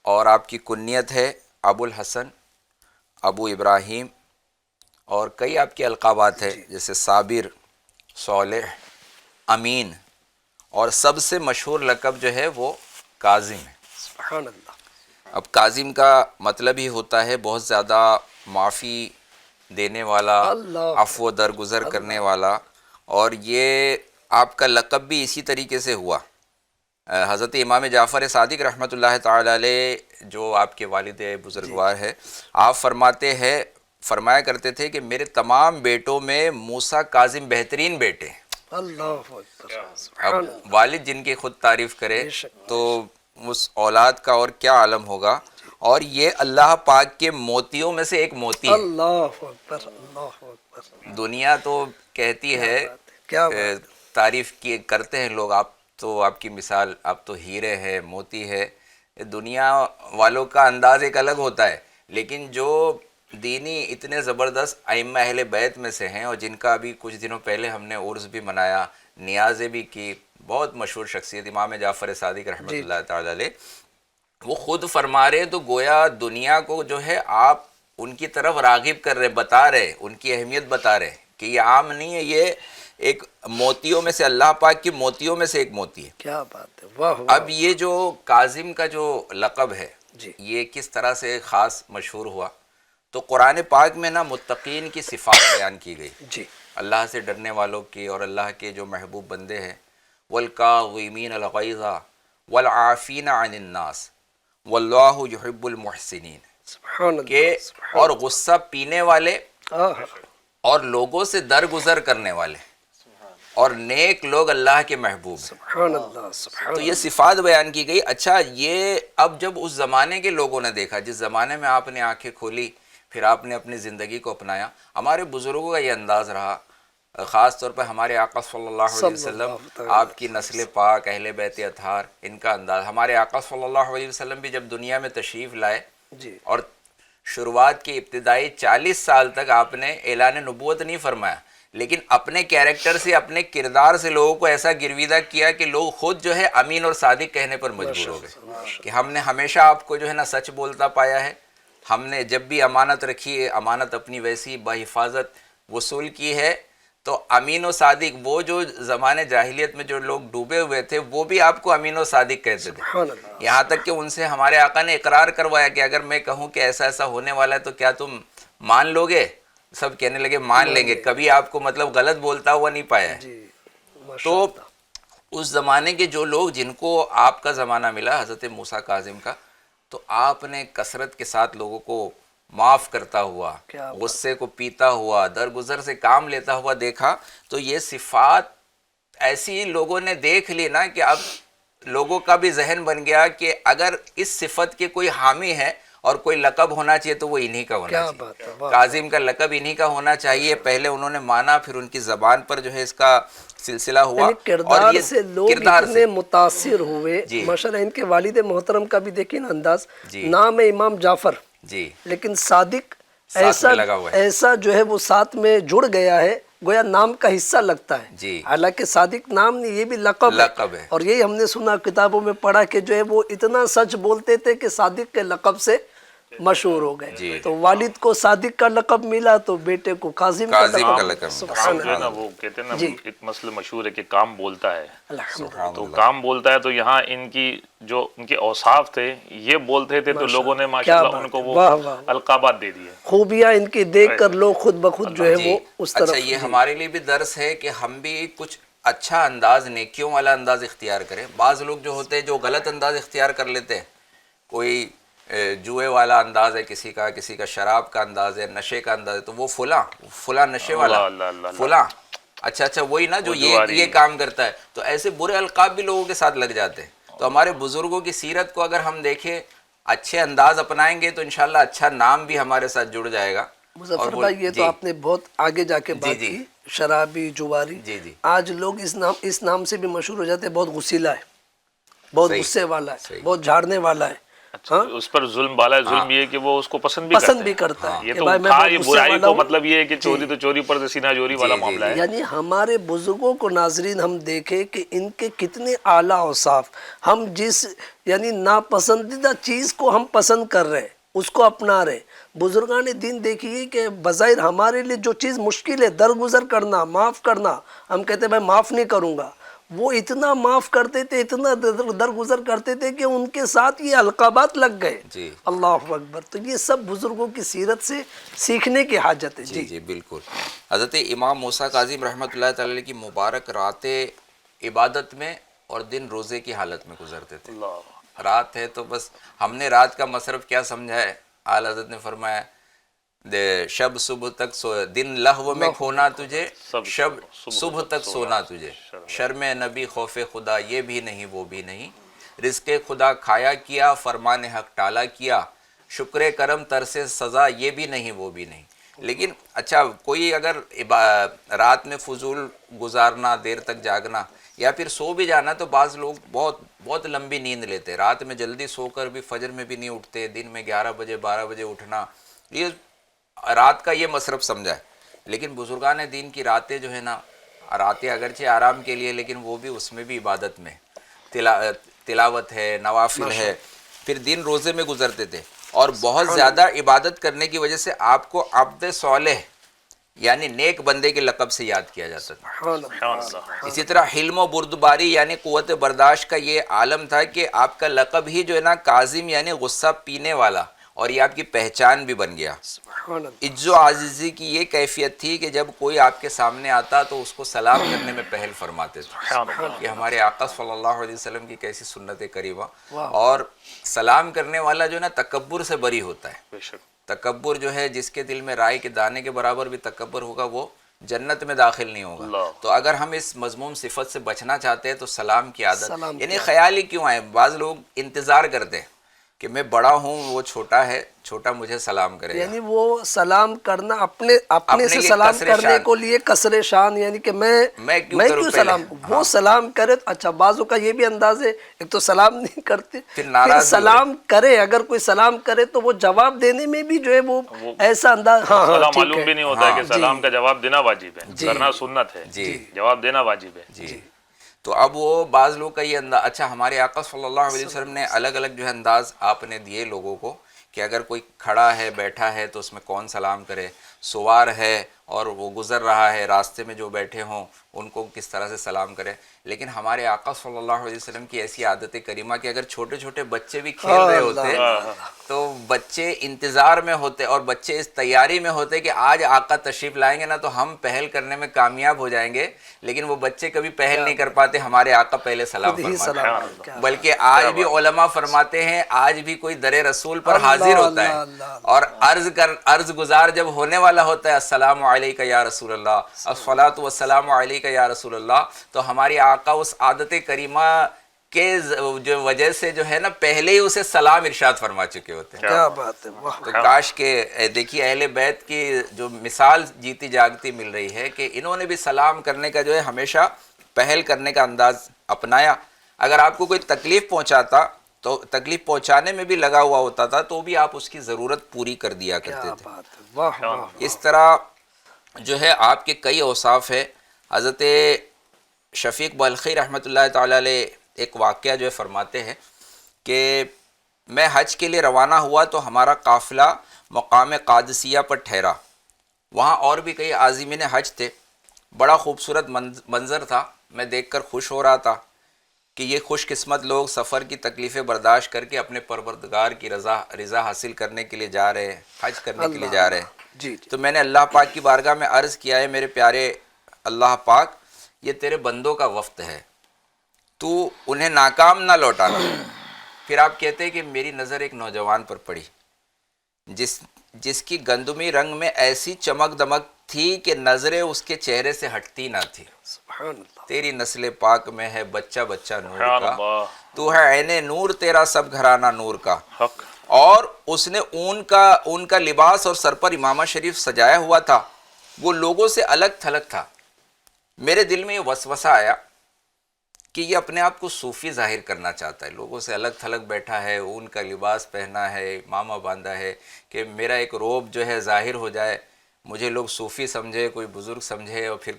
اور آپ کی کنیت ہے ابو الحسن، ابو ابراہیم، اور کئی آپ کے القابات ہیں جیسے صابر، صالح، امین، اور سب سے مشہور لقب جو ہے وہ کاظم ہے۔ سبحان اللہ، اب کاظم کا مطلب ہی ہوتا ہے بہت زیادہ معافی دینے والا، اللہ، عفو درگزر کرنے والا، اور یہ آپ کا لقب بھی اسی طریقے سے ہوا۔ حضرت امام جعفر صادق رحمۃ اللہ تعالی علیہ جو آپ کے والد بزرگوار ہے، آپ فرمایا کرتے تھے کہ میرے تمام بیٹوں میں موسیٰ کاظم بہترین بیٹے ہیں۔ اللہ اکبر، اب سبحان اللہ، والد جن کی خود تعریف کرے بے شک، تو اس اولاد کا اور کیا عالم ہوگا۔ اور یہ اللہ پاک کے موتیوں میں سے ایک موتی ہے۔ اللہ اکبر، اللہ اکبر، دنیا تو کہتی ہے، کیا بات، تعریف کرتے ہیں لوگ، آپ تو آپ کی مثال، آپ تو ہیرے ہے، موتی ہے۔ دنیا والوں کا انداز ایک الگ ہوتا ہے، لیکن جو دینی اتنے زبردست ائمہ اہل بیت میں سے ہیں، اور جن کا ابھی کچھ دنوں پہلے ہم نے عرس بھی منایا، نیازیں بھی کی، بہت مشہور شخصیت امام جعفر صادق رحمۃ اللہ تعالی علیہ، وہ خود فرما رہے تو گویا دنیا کو جو ہے آپ ان کی طرف راغب کر رہے، بتا رہے، ان کی اہمیت بتا رہے کہ یہ عام نہیں ہے، یہ ایک موتیوں میں سے، اللہ پاک کی موتیوں میں سے ایک موتی ہے۔ کیا بات ہے، واہ واہ، اب یہ جو کاظم کا جو لقب ہے، جی، یہ کس طرح سے خاص مشہور ہوا؟ تو قرآن پاک میں نا متقین کی صفات بیان کی گئی، جی، اللہ سے ڈرنے والوں کی، اور اللہ کے جو محبوب بندے ہیں، والکاظمین الغیظ والعافین عن الناس واللہ یحب المحسنین، سبحان کہ اللہ، سبحان اور غصہ پینے والے اللہ، اور لوگوں سے درگزر کرنے والے، اور نیک لوگ اللہ کے محبوب ہیں۔ سبحان اللہ، سبحان تو یہ صفات بیان کی گئی۔ اچھا، یہ اب جب اس زمانے کے لوگوں نے دیکھا، جس زمانے میں آپ نے آنکھیں کھولی، پھر آپ نے اپنی زندگی کو اپنایا، ہمارے بزرگوں کا یہ انداز رہا، خاص طور پہ ہمارے آقا صلی اللہ علیہ وسلم، آپ کی نسل پاک، اہل بیت اطہار، ان کا انداز۔ ہمارے آقا صلی اللہ علیہ وسلم بھی جب دنیا میں تشریف لائے، جی، اور شروعات کی ابتدائی 40 سال تک آپ نے اعلان نبوت نہیں فرمایا، لیکن اپنے کیریکٹر سے، اپنے کردار سے لوگوں کو ایسا گرویدہ کیا کہ لوگ خود جو ہے امین اور صادق کہنے پر مجبور ہو گئے کہ ہم نے ہمیشہ آپ کو جو ہے نا سچ بولتا پایا ہے، ہم نے جب بھی امانت رکھی ہے، امانت اپنی ویسی بحفاظت وصول کی ہے۔ تو امین و صادق، وہ جو زمانے جاہلیت میں جو لوگ ڈوبے ہوئے تھے، وہ بھی آپ کو امین و صادق کہتے تھے، سبحان اللہ، یہاں تک کہ ان سے ہمارے آقا نے اقرار کروایا کہ اگر میں کہوں کہ ایسا ایسا ہونے والا ہے تو کیا تم مان لو گے؟ سب کہنے لگے مان لیں گے، کبھی آپ کو مطلب غلط بولتا ہوا نہیں پایا ہے۔ جی، ماشاء تو اللہ، اس زمانے کے جو لوگ، جن کو آپ کا زمانہ ملا حضرت موسیٰ کاظم کا، تو آپ نے کثرت کے ساتھ لوگوں کو معاف کرتا ہوا، کیا بات، غصے کو پیتا ہوا، درگزر سے کام لیتا ہوا دیکھا۔ تو یہ صفات ایسی لوگوں نے دیکھ لی نا کہ اب لوگوں کا بھی ذہن بن گیا کہ اگر اس صفت کے کوئی حامی ہے اور کوئی لقب ہونا چاہیے تو وہ انہی کا ہونا کیا چاہیے، بات ہے، واہ، کاظم کا لقب انہی کا ہونا چاہیے۔ پہلے انہوں نے مانا، پھر ان کی زبان پر جو ہے اس کا سلسلہ ہوا، یعنی کردار اور یہ سے لوگ کردار اتنے سے متاثر ہوئے، جی، ماشاءاللہ۔ ان کے والد محترم کا بھی دیکھیں نا انداز، جی، نام ہے امام جعفر، جی، لیکن صادق ساتھ ایسا میں لگا ہوا ہے، ایسا جو ہے وہ ساتھ میں جڑ گیا ہے، گویا نام کا حصہ لگتا ہے، جی، حالانکہ صادق نام نہیں، یہ بھی لقب لقب ہے۔ اور یہی ہم نے سنا کتابوں میں پڑھا کہ جو ہے وہ اتنا سچ بولتے تھے کہ صادق کے لقب سے مشہور ہو گئے۔ جی، تو والد کو صادق کا لقب ملا تو بیٹے کو کاظم کا کاظم کا لقب، لقب، سبحان جو ہے اللہ، نا وہ کہتے ہیں نا، جی، ایک مسئلہ مشہور ہے کہ کام بولتا ہے، الحمدللہ، تو کام بولتا ہے۔ تو یہاں ان کی جو ان کے اوصاف تھے، یہ بولتے تھے تو لوگوں نے ماشاءاللہ ان کو وہ واہ واہ، القابات دے دیے۔ خوبیاں ان کی دیکھ کر لوگ خود بخود جو ہے وہ اس طرف۔ اچھا، یہ ہمارے لیے بھی درس ہے کہ ہم بھی کچھ اچھا انداز، نیکیوں والا انداز اختیار کریں۔ بعض لوگ جو ہوتے ہیں جو غلط انداز اختیار کر لیتے ہیں، کوئی جوئے والا انداز ہے کسی کا شراب کا انداز ہے، نشے کا انداز ہے، تو وہ فلاں نشے والا، اللہ اللہ اللہ، فلاں، اچھا وہی نا جو یہ کام کرتا ہے۔ تو ایسے برے القاب بھی لوگوں کے ساتھ لگ جاتے ہیں۔ تو ہمارے بزرگوں کی سیرت کو اگر ہم دیکھیں، اچھے انداز اپنائیں گے تو انشاءاللہ اچھا نام بھی ہمارے ساتھ جڑ جائے گا، مظفر بھائی یہ تو آپ نے بہت آگے جا کے بات کی، شرابی جواری، آج لوگ اس نام سے بھی مشہور ہو جاتے ہیں، بہت غصیلا ہے، بہت غصے والا ہے، بہت جھاڑنے والا ہے، اس پر ظلم والا ہے، ظلم یہ ہے کہ وہ اس کو پسند بھی کرتا ہے، یہ تو تھا یہ برائی کو مطلب یہ ہے کہ چوری تو چوری پر سینہ چوری والا معاملہ ہے. یعنی ہمارے بزرگوں کو ناظرین ہم دیکھیں کہ ان کے کتنے اعلیٰ اوصاف، ہم جس یعنی ناپسندیدہ چیز کو ہم پسند کر رہے ہیں اس کو اپنا رہے. بزرگان دین دیکھیے کہ بظاہر ہمارے لیے جو چیز مشکل ہے درگزر کرنا، معاف کرنا، ہم کہتے ہیں بھائی معاف نہیں کروں گا، وہ اتنا معاف کرتے تھے، اتنا درگزر کرتے تھے کہ ان کے ساتھ یہ القابات لگ گئے. اللہ اکبر. تو یہ سب بزرگوں کی سیرت سے سیکھنے کی حاجت ہے. جی بالکل. حضرت امام موسیٰ کاظم رحمۃ اللہ تعالی علیہ کی مبارک راتیں عبادت میں اور دن روزے کی حالت میں گزرتے تھے. رات ہے تو بس ہم نے رات کا مصرف کیا سمجھا ہے، اعلیٰ حضرت نے فرمایا شب صبح تک دن لہو میں کھونا تجھے، شب صبح تک سونا تجھے، شرم نبی خوف خدا یہ بھی نہیں وہ بھی نہیں، رزق خدا کھایا کیا فرمان حق ٹالا کیا، شکر کرم ترس سزا یہ بھی نہیں وہ بھی نہیں. لیکن اچھا کوئی اگر رات میں فضول گزارنا، دیر تک جاگنا یا پھر سو بھی جانا، تو بعض لوگ بہت لمبی نیند لیتے، رات میں جلدی سو کر بھی فجر میں بھی نہیں اٹھتے، دن میں 11 بجے 12 بجے اٹھنا، یہ رات کا یہ مصرف سمجھا ہے. لیکن بزرگان دین کی راتیں جو ہے نا، راتیں اگرچہ آرام کے لیے لیکن وہ بھی اس میں بھی عبادت میں تلاوت ہے، نوافل ہے، پھر دن روزے میں گزرتے تھے. اور بہت زیادہ عبادت کرنے کی وجہ سے آپ کو عبد صالح یعنی نیک بندے کے لقب سے یاد کیا جاتا تھا. اسی طرح حلم و بردباری یعنی قوت برداشت کا یہ عالم تھا کہ آپ کا لقب ہی جو ہے نا کاظم یعنی غصہ پینے والا، اور یہ آپ کی پہچان بھی بن گیا. عجز و عاجزی کی یہ کیفیت تھی کہ جب کوئی آپ کے سامنے آتا تو اس کو سلام کرنے میں پہل فرماتے تھے. یہ ہمارے آقا صلی اللہ علیہ وسلم کی کیسی سنت کریمہ. اور سلام کرنے والا جو ہے نا تکبر سے بری ہوتا ہے. تکبر جو ہے جس کے دل میں رائے کے دانے کے برابر بھی تکبر ہوگا وہ جنت میں داخل نہیں ہوگا. تو اگر ہم اس مذموم صفت سے بچنا چاہتے ہیں تو سلام کی عادت، یعنی خیال ہی کیوں آئے، بعض لوگ انتظار کرتے ہیں کہ میں بڑا ہوں وہ چھوٹا ہے، چھوٹا مجھے سلام کرے گا. یعنی وہ سلام کرنا اپنے سے سلام کرنے کو لیے کسر شان، یعنی کہ میں کیوں سلام کروں، وہ سلام کرے. اچھا بعضوں کا یہ بھی انداز ہے، ایک تو سلام نہیں کرتے، پھر سلام کرے، اگر کوئی سلام کرے تو وہ جواب دینے میں بھی جو ہے وہ ایسا انداز معلوم بھی نہیں ہوتا ہے کہ سلام کا جواب دینا واجب ہے، کرنا سنت ہے، جواب دینا واجب ہے. جی تو اب وہ بعض لوگ کا یہ انداز. اچھا ہمارے آقا صلی اللہ علیہ وسلم نے الگ الگ جو ہے انداز آپ نے دیے لوگوں کو کہ اگر کوئی کھڑا ہے بیٹھا ہے تو اس میں کون سلام کرے، سوار ہے اور وہ گزر رہا ہے راستے میں جو بیٹھے ہوں ان کو کس طرح سے سلام کرے. لیکن ہمارے آقا صلی اللہ علیہ وسلم کی ایسی عادت کریمہ کہ اگر چھوٹے چھوٹے بچے بھی کھیل رہے ہوتے تو بچے انتظار میں ہوتے اور بچے اس تیاری میں ہوتے کہ آج آقا تشریف لائیں گے نا تو ہم پہل کرنے میں کامیاب ہو جائیں گے. لیکن وہ بچے کبھی پہل نہیں کر پاتے، ہمارے آقا پہلے سلام فرماتے ہیں. بلکہ آج بھی علماء فرماتے ہیں آج بھی کوئی در رسول پر حاضر ہوتا ہے اور عرض گزار جب ہونے والا ہوتا ہے السلام علیکہ یا رسول اللہ، الصلاۃ والسلام علیکہ یا رسول اللہ، تو ہماری آقا اس عادت کریمہ کے جو وجہ سے جو ہے نا پہلے ہی اسے سلام ارشاد فرما چکے ہوتے ہیں. کیا بات ہے. تو کاش کہ دیکھیے اہل بیت کی جو مثال جیتی جاگتی مل رہی ہے کہ انہوں نے بھی سلام کرنے کا جو ہے ہمیشہ پہل کرنے کا انداز اپنایا. اگر آپ کو کوئی تکلیف پہنچاتا تو تکلیف پہنچانے میں بھی لگا ہوا ہوتا تھا تو بھی آپ اس کی ضرورت پوری کر دیا کرتے تھے. اس طرح جو ہے آپ کے کئی اوصاف ہے. حضرت شفیق بلخی رحمۃ اللہ تعالی علیہ ایک واقعہ جو ہے فرماتے ہیں کہ میں حج کے لیے روانہ ہوا تو ہمارا قافلہ مقام قادسیہ پر ٹھہرا. وہاں اور بھی کئی عازمین حج تھے. بڑا خوبصورت منظر تھا. میں دیکھ کر خوش ہو رہا تھا کہ یہ خوش قسمت لوگ سفر کی تکلیفیں برداشت کر کے اپنے پروردگار کی رضا حاصل کرنے کے لیے جا رہے ہیں، حج کرنے کے لیے جا رہے ہیں. تو میں نے اللہ پاک کی بارگاہ میں عرض کیا ہے میرے پیارے اللہ پاک یہ تیرے بندوں کا وفد ہے، تو انہیں ناکام نہ لوٹانا. پھر آپ کہتے ہیں کہ میری نظر ایک نوجوان پر پڑی جس کی گندمی رنگ میں ایسی چمک دمک تھی کہ نظریں اس کے چہرے سے ہٹتی نہ تھی. تیری نسل پاک میں ہے بچہ بچہ نور کا، تو ہے عین نور تیرا سب گھرانہ نور کا. اور اس نے اون کا لباس اور سر پر امامہ شریف سجایا ہوا تھا، وہ لوگوں سے الگ تھلگ تھا۔ میرے دل میں یہ وسوسہ آیا کہ یہ اپنے آپ کو صوفی ظاہر کرنا چاہتا ہے، لوگوں سے الگ تھلگ بیٹھا ہے، اون کا لباس پہنا ہے، امامہ باندھا ہے، کہ میرا ایک روب جو ہے ظاہر ہو جائے، مجھے لوگ صوفی سمجھے، کوئی بزرگ سمجھے اور پھر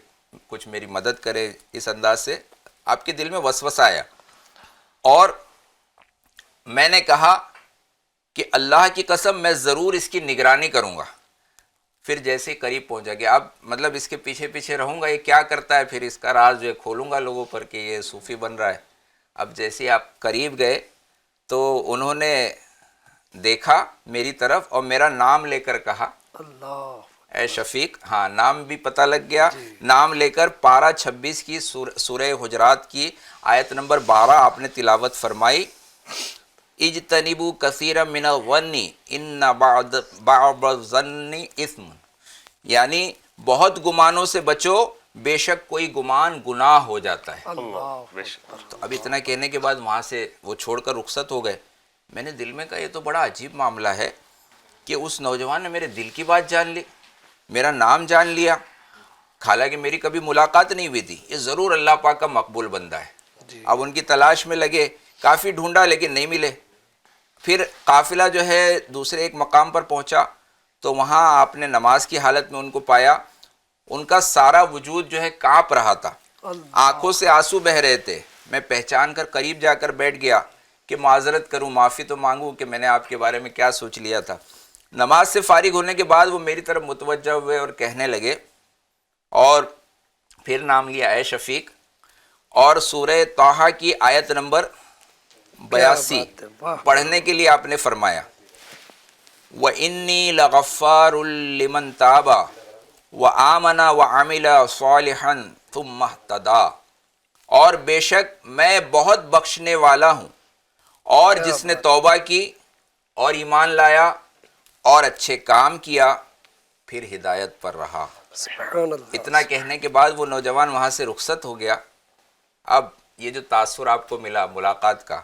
کچھ میری مدد کرے۔ اس انداز سے آپ کے دل میں وسوسہ آیا، اور میں نے کہا کہ اللہ کی قسم میں ضرور اس کی نگرانی کروں گا۔ پھر جیسے قریب پہنچا کہ اب مطلب اس کے پیچھے پیچھے رہوں گا، یہ کیا کرتا ہے، پھر اس کا راز جو ہے کھولوں گا لوگوں پر کہ یہ صوفی بن رہا ہے۔ اب جیسے آپ قریب گئے تو انہوں نے دیکھا میری طرف اور میرا نام لے کر کہا، اللہ، اے شفیق، ہاں نام بھی پتہ لگ گیا، نام لے کر پارہ 26 کی سورہ حجرات کی آیت نمبر 12 آپ نے تلاوت فرمائی، اجتنبوا کثیرا من الظن ان بعض الظن اثم، یعنی بہت گمانوں سے بچو، بے شک کوئی گمان گناہ ہو جاتا ہے۔ اللہ، بے شک۔ تو اب اتنا کہنے کے بعد وہاں سے وہ چھوڑ کر رخصت ہو گئے۔ میں نے دل میں کہا یہ تو بڑا عجیب معاملہ ہے کہ اس نوجوان نے میرے دل کی بات جان لی، میرا نام جان لیا، حالانکہ میری کبھی ملاقات نہیں ہوئی تھی، یہ ضرور اللہ پاک کا مقبول بندہ ہے۔ اب ان کی تلاش میں لگے، کافی ڈھونڈا لیکن نہیں ملے۔ پھر قافلہ جو ہے دوسرے ایک مقام پر پہنچا تو وہاں آپ نے نماز کی حالت میں ان کو پایا، ان کا سارا وجود جو ہے کانپ رہا تھا، آنکھوں سے آنسو بہہ رہے تھے۔ میں پہچان کر قریب جا کر بیٹھ گیا کہ معذرت کروں، معافی تو مانگوں کہ میں نے آپ کے بارے میں کیا سوچ لیا تھا۔ نماز سے فارغ ہونے کے بعد وہ میری طرف متوجہ ہوئے اور کہنے لگے، اور پھر نام لیا اے شفیق، اور سورہ طٰہٰ کی آیت نمبر 82 پڑھنے کے لیے آپ نے فرمایا، وَإِنِّي لَغَفَّارٌ لِمَنْ تَابَ وَآمَنَ وَعَمِلَ صَالِحًا ثُمَّ اهْتَدَىٰ، اور بے شک میں بہت بخشنے والا ہوں، اور جس نے توبہ کی اور ایمان لایا اور اچھے کام کیا پھر ہدایت پر رہا۔ سبحان اللہ۔ اتنا کہنے کے بعد وہ نوجوان وہاں سے رخصت ہو گیا۔ اب یہ جو تاثر آپ کو ملا ملاقات کا،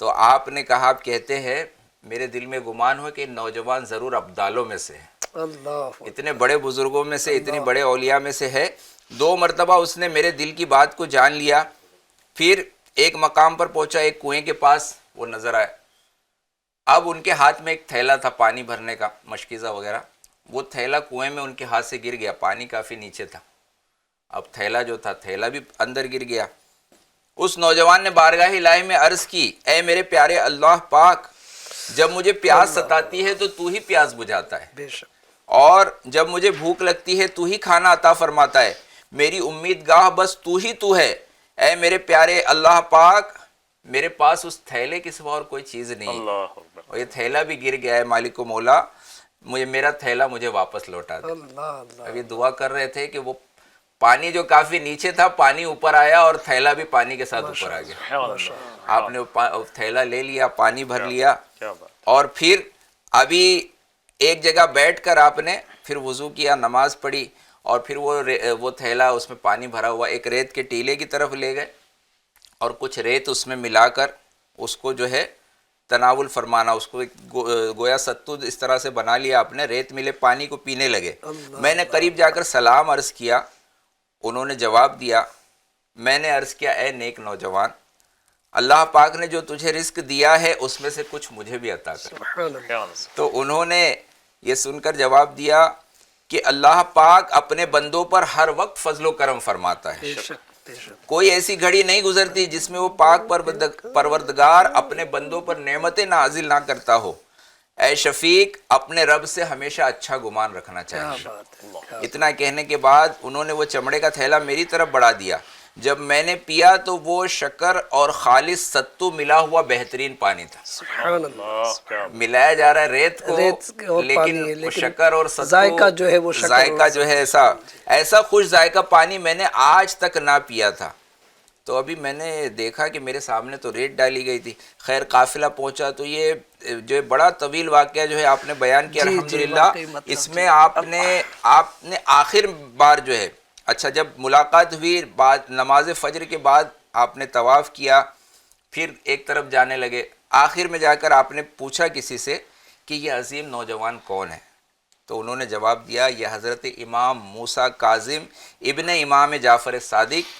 تو آپ نے کہا، آپ کہتے ہیں میرے دل میں گمان ہو کہ نوجوان ضرور ابدالوں میں سے ہے، اللہ، اتنے بڑے بزرگوں میں سے، اتنے بڑے اولیاء میں سے ہے۔ 2 مرتبہ اس نے میرے دل کی بات کو جان لیا۔ پھر ایک مقام پر پہنچا، ایک کنویں کے پاس وہ نظر آئے۔ اب ان کے ہاتھ میں ایک تھیلا تھا پانی بھرنے کا، مشکیزہ وغیرہ، وہ تھیلا کنویں میں ان کے ہاتھ سے گر گیا، پانی کافی نیچے تھا، اب تھیلا جو تھا تھیلا بھی اندر گر گیا۔ اس نوجوان نے بارگاہ الہی میں عرض کی، اے میرے پیارے اللہ پاک، جب مجھے پیاس ستاتی ہے تو تو ہی پیاس بجھاتا ہے، بے شک، اور جب مجھے بھوک لگتی ہے تو ہی کھانا عطا فرماتا ہے، میری امید گاہ بس تو ہی تو ہے۔ اے میرے پیارے اللہ پاک، میرے پاس اس تھیلے کے سوا اور کوئی چیز نہیں، اللہ اکبر۔ اور یہ تھیلا بھی گر گیا ہے، مالک و مولا مجھے میرا تھیلا مجھے واپس لوٹا دے۔ اللہ، اللہ، اب یہ دعا کر رہے تھے کہ وہ پانی جو کافی نیچے تھا، پانی اوپر آیا اور تھیلا بھی پانی کے ساتھ اوپر آ گیا۔ سبحان اللہ۔ آپ نے تھیلا لے لیا، پانی بھر لیا، کیا بات۔ اور پھر ابھی ایک جگہ بیٹھ کر آپ نے پھر وضو کیا، نماز پڑھی، اور پھر وہ تھیلا اس میں پانی بھرا ہوا ایک ریت کے ٹیلے کی طرف لے گئے، اور کچھ ریت اس میں ملا کر اس کو جو ہے تناول فرمانا، اس کو گویا ستو اس طرح سے بنا لیا آپ نے، ریت ملے پانی کو پینے لگے۔ میں نے قریب جا کر سلام عرض کیا، انہوں نے جواب دیا، میں نے عرض کیا اے نیک نوجوان، اللہ پاک نے جو تجھے رزق دیا ہے اس میں سے کچھ مجھے بھی عطا کر۔ سبحان اللہ، کیا بات۔ تو انہوں نے یہ سن کر جواب دیا کہ اللہ پاک اپنے بندوں پر ہر وقت فضل و کرم فرماتا ہے، بے شک، بے شک، کوئی ایسی گھڑی نہیں گزرتی جس میں وہ پاک پروردگار اپنے بندوں پر نعمتیں نازل نہ کرتا ہو۔ اے شفیق، اپنے رب سے ہمیشہ اچھا گمان رکھنا کیا چاہیے۔ بات ہے، کیا اتنا کہنے کے بعد انہوں نے وہ چمڑے کا تھیلا میری طرف بڑھا دیا۔ جب میں نے پیا تو وہ شکر اور خالص ستو ملا ہوا بہترین پانی تھا۔ سبحان اللہ، اللہ، کیا ملایا جا رہا ہے ریت کو، اور پانی ہے، لیکن وہ لیکن شکر اور ستو، ذائقہ جو ہے وہ شکر ذائقہ جو ہے ایسا خوش ذائقہ پانی میں نے آج تک نہ پیا تھا۔ تو ابھی میں نے دیکھا کہ میرے سامنے تو ریت ڈالی گئی تھی۔ خیر قافلہ پہنچا تو یہ جو بڑا طویل واقعہ جو ہے آپ نے بیان کیا، الحمدللہ۔ واقعی مطلب اس میں آپ نے آخر بار جو ہے، اچھا جب ملاقات ہوئی بعد نماز فجر کے بعد آپ نے طواف کیا، پھر ایک طرف جانے لگے، آخر میں جا کر آپ نے پوچھا کسی سے کہ یہ عظیم نوجوان کون ہے، تو انہوں نے جواب دیا یہ حضرت امام موسیٰ کاظم ابن امام جعفر صادق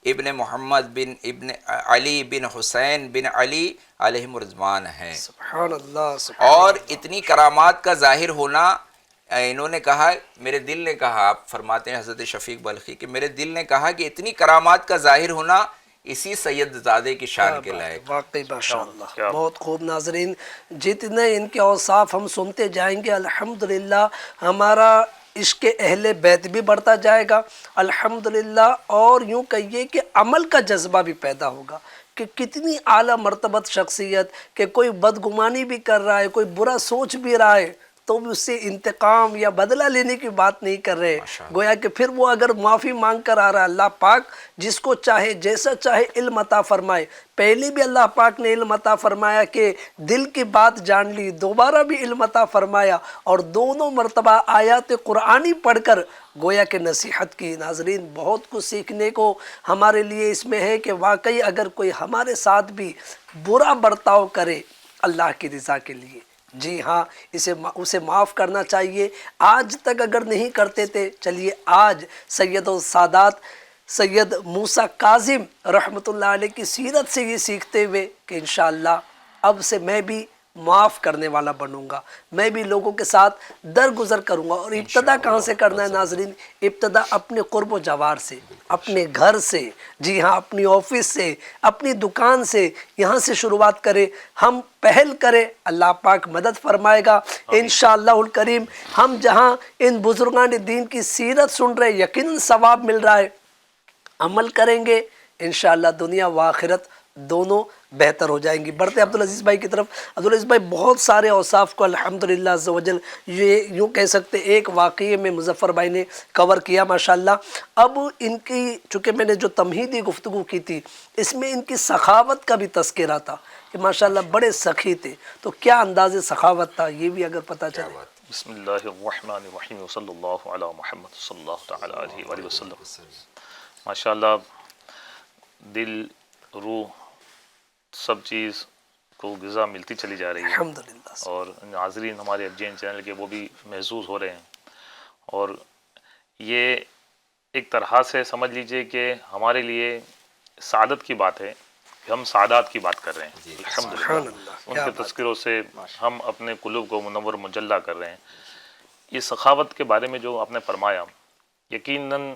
ابن محمد بن ابن علی بن حسین بن علی علیہم الرضوان ہیں۔ سبحان اللہ، سبحان اور اتنی کرامات کا ظاہر ہونا، انہوں نے کہا، میرے دل نے کہا، آپ فرماتے ہیں حضرت شفیق بلخی کہ میرے دل نے کہا کہ اتنی کرامات کا ظاہر ہونا اسی سید زادے کی شان کے لائق۔ واقعی ماشاءاللہ، بہت خوب۔ ناظرین، جتنے ان کے اوصاف ہم سنتے جائیں گے الحمدللہ ہمارا عشق اہل بیت بھی بڑھتا جائے گا الحمدللہ، اور یوں کہیے کہ عمل کا جذبہ بھی پیدا ہوگا کہ کتنی اعلیٰ مرتبت شخصیت کہ کوئی بدگمانی بھی کر رہا ہے، کوئی برا سوچ بھی رہا ہے تو بھی اس سے انتقام یا بدلہ لینے کی بات نہیں کر رہے، گویا کہ پھر وہ اگر معافی مانگ کر آ رہا ہے، اللہ پاک جس کو چاہے جیسا چاہے علم عطا فرمائے۔ پہلے بھی اللہ پاک نے علم عطا فرمایا کہ دل کی بات جان لی، دوبارہ بھی علم عطا فرمایا اور دونوں مرتبہ آیات قرآنی پڑھ کر گویا کہ نصیحت کی۔ ناظرین، بہت کچھ سیکھنے کو ہمارے لیے اس میں ہے کہ واقعی اگر کوئی ہمارے ساتھ بھی برا برتاؤ کرے اللہ کی رضا کے لیے، جی ہاں، اسے معاف کرنا چاہیے۔ آج تک اگر نہیں کرتے تھے، چلیے آج سید السادات سید موسیٰ کاظم رحمۃ اللہ علیہ کی سیرت سے یہ سیکھتے ہوئے کہ انشاءاللہ اب سے میں بھی معاف کرنے والا بنوں گا، میں بھی لوگوں کے ساتھ درگزر کروں گا۔ اور ابتدا کہاں سے کرنا ہے ناظرین؟ ابتدا اپنے قرب و جوار سے، اپنے گھر سے، جی ہاں، اپنی آفس سے، اپنی دکان سے، یہاں سے شروعات کرے، ہم پہل کرے، اللہ پاک مدد فرمائے گا انشاءاللہ الکریم۔ ہم جہاں ان بزرگان دین کی سیرت سن رہے، یقیناً ثواب مل رہا ہے، عمل کریں گے انشاءاللہ دنیا و آخرت دونوں بہتر ہو جائیں گی۔ بڑھتے عبدالعزیز بھائی کی طرف۔ عبدالعزیز بھائی، بہت سارے اوصاف کو الحمدللہ عز و جل یہ یوں کہہ سکتے ایک واقعے میں مظفر بھائی نے کور کیا ماشاءاللہ۔ اب ان کی، چونکہ میں نے جو تمہیدی گفتگو کی تھی اس میں ان کی سخاوت کا بھی تذکرہ تھا کہ ماشاءاللہ بڑے سخی تھے، تو کیا انداز سخاوت تھا یہ بھی اگر پتہ چلے۔ بسم اللہ الرحمن الرحیم وصلی اللہ علی محمد صلی اللہ تعالی علیہ وآلہ وسلم۔ ماشاءاللہ دل، روح، سب چیز کو غذا ملتی چلی جا رہی ہے الحمدللہ، اور ناظرین ہمارے FGN چینل کے وہ بھی محظوظ ہو رہے ہیں، اور یہ ایک طرح سے سمجھ لیجئے کہ ہمارے لیے سعادت کی بات ہے کہ ہم سعادات کی بات کر رہے ہیں الحمدللہ۔ ان کے تذکروں سے ہم اپنے قلوب کو منور مجلہ کر رہے ہیں۔ یہ سخاوت کے بارے میں جو آپ نے فرمایا، یقیناً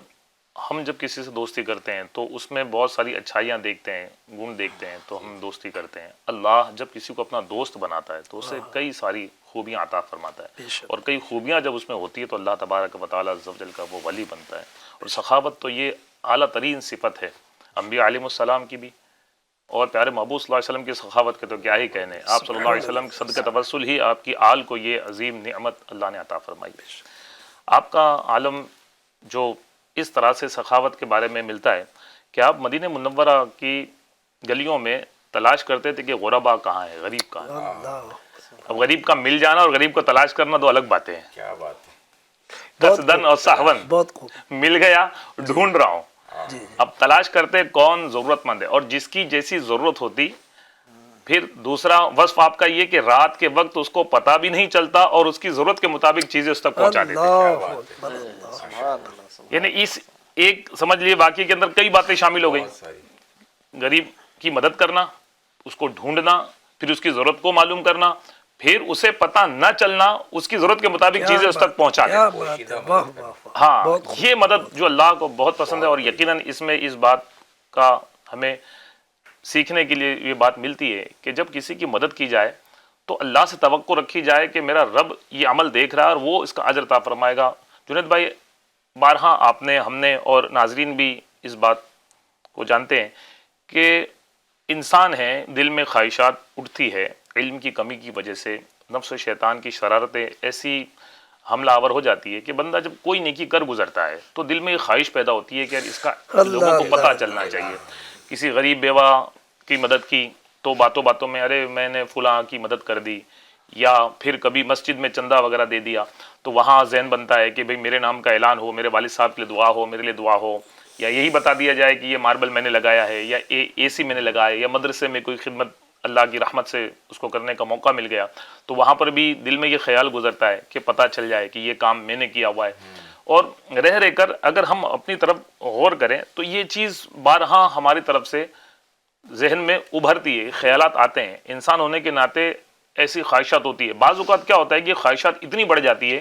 ہم جب کسی سے دوستی کرتے ہیں تو اس میں بہت ساری اچھائیاں دیکھتے ہیں، گن دیکھتے ہیں، تو ہم دوستی کرتے ہیں۔ اللہ جب کسی کو اپنا دوست بناتا ہے تو اسے کئی ساری خوبیاں عطا فرماتا ہے، اور کئی خوبیاں جب اس میں ہوتی ہے تو اللہ تبارک و تعالیٰ عز و جل کا وہ ولی بنتا ہے۔ اور سخاوت تو یہ اعلیٰ ترین صفت ہے انبیاء علیہ السلام کی بھی، اور پیارے محبوب صلی اللہ علیہ وسلم کی سخاوت کے تو کیا ہی کہنے۔ آپ صلی اللہ علیہ وسلم کے صدقہ توسل ہی آپ کی آل کو یہ عظیم نعمت اللہ نے عطا فرمائی۔ آپ کا عالم جو اس طرح سے سخاوت کے بارے میں ملتا ہے کہ آپ مدینہ منورہ کی گلیوں میں تلاش کرتے تھے کہ غربا کہاں ہے، غریب کہاں ہے۔ اب غریب کا مل جانا اور غریب کو تلاش کرنا دو الگ باتیں ہیں۔ کیا بات ہے! قصدن اور سہون، بہت خوب، مل گیا، ڈھونڈ رہا ہوں۔ اب تلاش کرتے کون ضرورت مند ہے، اور جس کی جیسی ضرورت ہوتی۔ پھر دوسرا وصف آپ کا یہ کہ رات کے وقت اس کو پتہ بھی نہیں چلتا اور اس کی ضرورت کے مطابق چیزیں اس تک پہنچا دیتے۔ یعنی اس ایک سمجھ لیے واقعے کے اندر کئی باتیں شامل ہو گئی۔ غریب کی مدد کرنا، اس کو ڈھونڈنا، پھر اس کی ضرورت کو معلوم کرنا، پھر اسے پتہ نہ چلنا، اس کی ضرورت کے مطابق چیزیں اس تک پہنچا دینا۔ ہاں، یہ مدد جو اللہ کو بہت پسند ہے، اور یقیناً اس میں اس بات کا ہمیں سیکھنے کے لیے یہ بات ملتی ہے کہ جب کسی کی مدد کی جائے تو اللہ سے توقع رکھی جائے کہ میرا رب یہ عمل دیکھ رہا ہے اور وہ اس کا اجر عطا فرمائے گا۔ جنید بھائی، بارہا آپ نے، ہم نے اور ناظرین بھی اس بات کو جانتے ہیں کہ انسان ہے، دل میں خواہشات اٹھتی ہے، علم کی کمی کی وجہ سے نفس و شیطان کی شرارتیں ایسی حملہ آور ہو جاتی ہے کہ بندہ جب کوئی نیکی کر گزرتا ہے تو دل میں یہ خواہش پیدا ہوتی ہے کہ یار اس کا لوگوں کو پتہ چلنا چاہیے۔ کسی غریب بیوہ کی مدد کی تو باتوں باتوں میں ارے میں نے فلاں کی مدد کر دی، یا پھر کبھی مسجد میں چندہ وغیرہ دے دیا تو وہاں ذہن بنتا ہے کہ بھئی میرے نام کا اعلان ہو، میرے والد صاحب کے لیے دعا ہو، میرے لیے دعا ہو، یا یہی بتا دیا جائے کہ یہ ماربل میں نے لگایا ہے، یا اے سی میں نے لگایا ہے، یا مدرسے میں کوئی خدمت اللہ کی رحمت سے اس کو کرنے کا موقع مل گیا تو وہاں پر بھی دل میں یہ خیال گزرتا ہے کہ پتہ چل جائے کہ یہ کام میں نے کیا ہوا ہے. اور رہ کر اگر ہم اپنی طرف غور کریں تو یہ چیز بارہا ہماری طرف سے ذہن میں ابھرتی ہے, خیالات آتے ہیں. انسان ہونے کے ناطے ایسی خواہشات ہوتی ہے. بعض اوقات کیا ہوتا ہے کہ خواہشات اتنی بڑھ جاتی ہے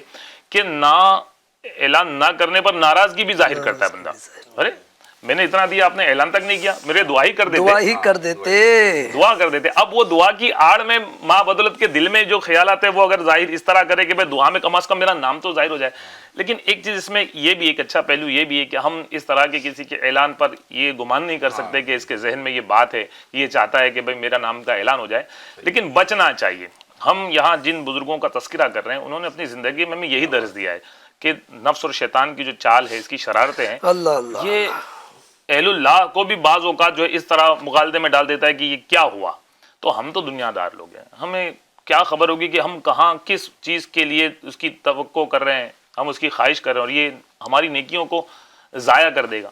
کہ نہ اعلان نہ کرنے پر ناراضگی بھی ظاہر کرتا ہے بندہ. ارے میں نے اتنا دیا, آپ نے اعلان تک نہیں کیا, میرے دعا ہی کر دیتے. اب وہ دعا کی آڑ میں ماں بدولت کے دل میں جو خیالات ہے وہ اگر ظاہر اس طرح کرے کہ دعا میں کم از کم میرا نام تو ظاہر ہو جائے. لیکن ایک چیز اس میں یہ بھی ایک اچھا پہلو یہ بھی ہے کہ ہم اس طرح کے کسی کے اعلان پر یہ گمان نہیں کر سکتے کہ اس کے ذہن میں یہ بات ہے, یہ چاہتا ہے کہ بھائی میرا نام کا اعلان ہو جائے. لیکن بچنا چاہیے. ہم یہاں جن بزرگوں کا تذکرہ کر رہے ہیں انہوں نے اپنی زندگی میں یہی درس دیا ہے کہ نفس اور شیطان کی جو چال ہے, اس کی شرارتیں ہیں, یہ اہل اللہ کو بھی بعض اوقات جو ہے اس طرح مغالطے میں ڈال دیتا ہے کہ یہ کیا ہوا. تو ہم تو دنیا دار لوگ ہیں, ہمیں کیا خبر ہوگی کہ ہم کہاں کس چیز کے لیے اس کی توقع کر رہے ہیں, ہم اس کی خواہش کر رہے ہیں اور یہ ہماری نیکیوں کو ضائع کر دے گا.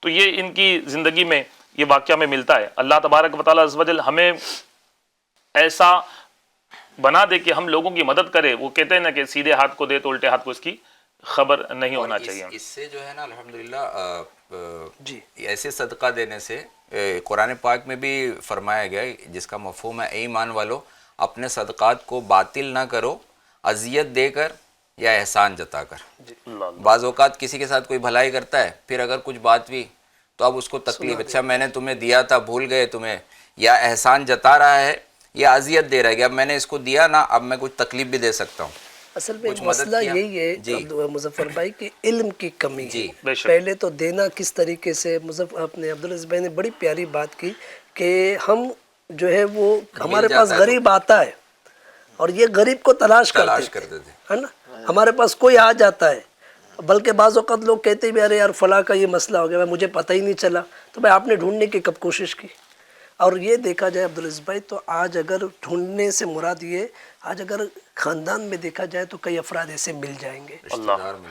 تو یہ ان کی زندگی میں یہ واقعہ میں ملتا ہے. اللہ تبارک و تعالیٰ عز و جل ہمیں ایسا بنا دے کہ ہم لوگوں کی مدد کرے. وہ کہتے ہیں نا کہ سیدھے ہاتھ کو دے تو الٹے ہاتھ کو اس کی خبر نہیں ہونا چاہیے. اس سے جو ہے نا الحمدللہ ایسے صدقہ دینے سے قرآن پاک میں بھی فرمایا گیا جس کا مفہوم ہے اے ایمان والو اپنے صدقات کو باطل نہ کرو اذیت دے کر یا احسان جتا کر. بعض اوقات کسی کے ساتھ کوئی بھلائی کرتا ہے, پھر اگر کچھ بات ہوئی تو اب اس کو تکلیف, اچھا میں نے تمہیں دیا تھا بھول گئے تمہیں, یا احسان جتا رہا ہے یا اذیت دے رہا ہے کہ اب میں نے اس کو دیا نا اب میں کچھ تکلیف بھی دے سکتا ہوں. اصل میں مسئلہ یہی ہے مظفر بھائی کہ علم کی کمی ہے. پہلے تو دینا کس طریقے سے, اپنے عبدالعزیز بھائی نے بڑی پیاری بات کی کہ ہم جو ہے وہ ہمارے پاس غریب آتا ہے اور یہ غریب کو تلاش کرتے تھے, ہے نا. ہمارے پاس کوئی آ جاتا ہے, بلکہ بعض اوقات لوگ کہتے بھی ارے یار فلاں کا یہ مسئلہ ہو گیا مجھے پتہ ہی نہیں چلا. تو بھائی آپ نے ڈھونڈنے کی کب کوشش کی؟ اور یہ دیکھا جائے عبدالعزیز بھائی تو آج اگر ڈھونڈنے سے مراد یہ, آج اگر خاندان میں دیکھا جائے تو کئی افراد ایسے مل جائیں گے.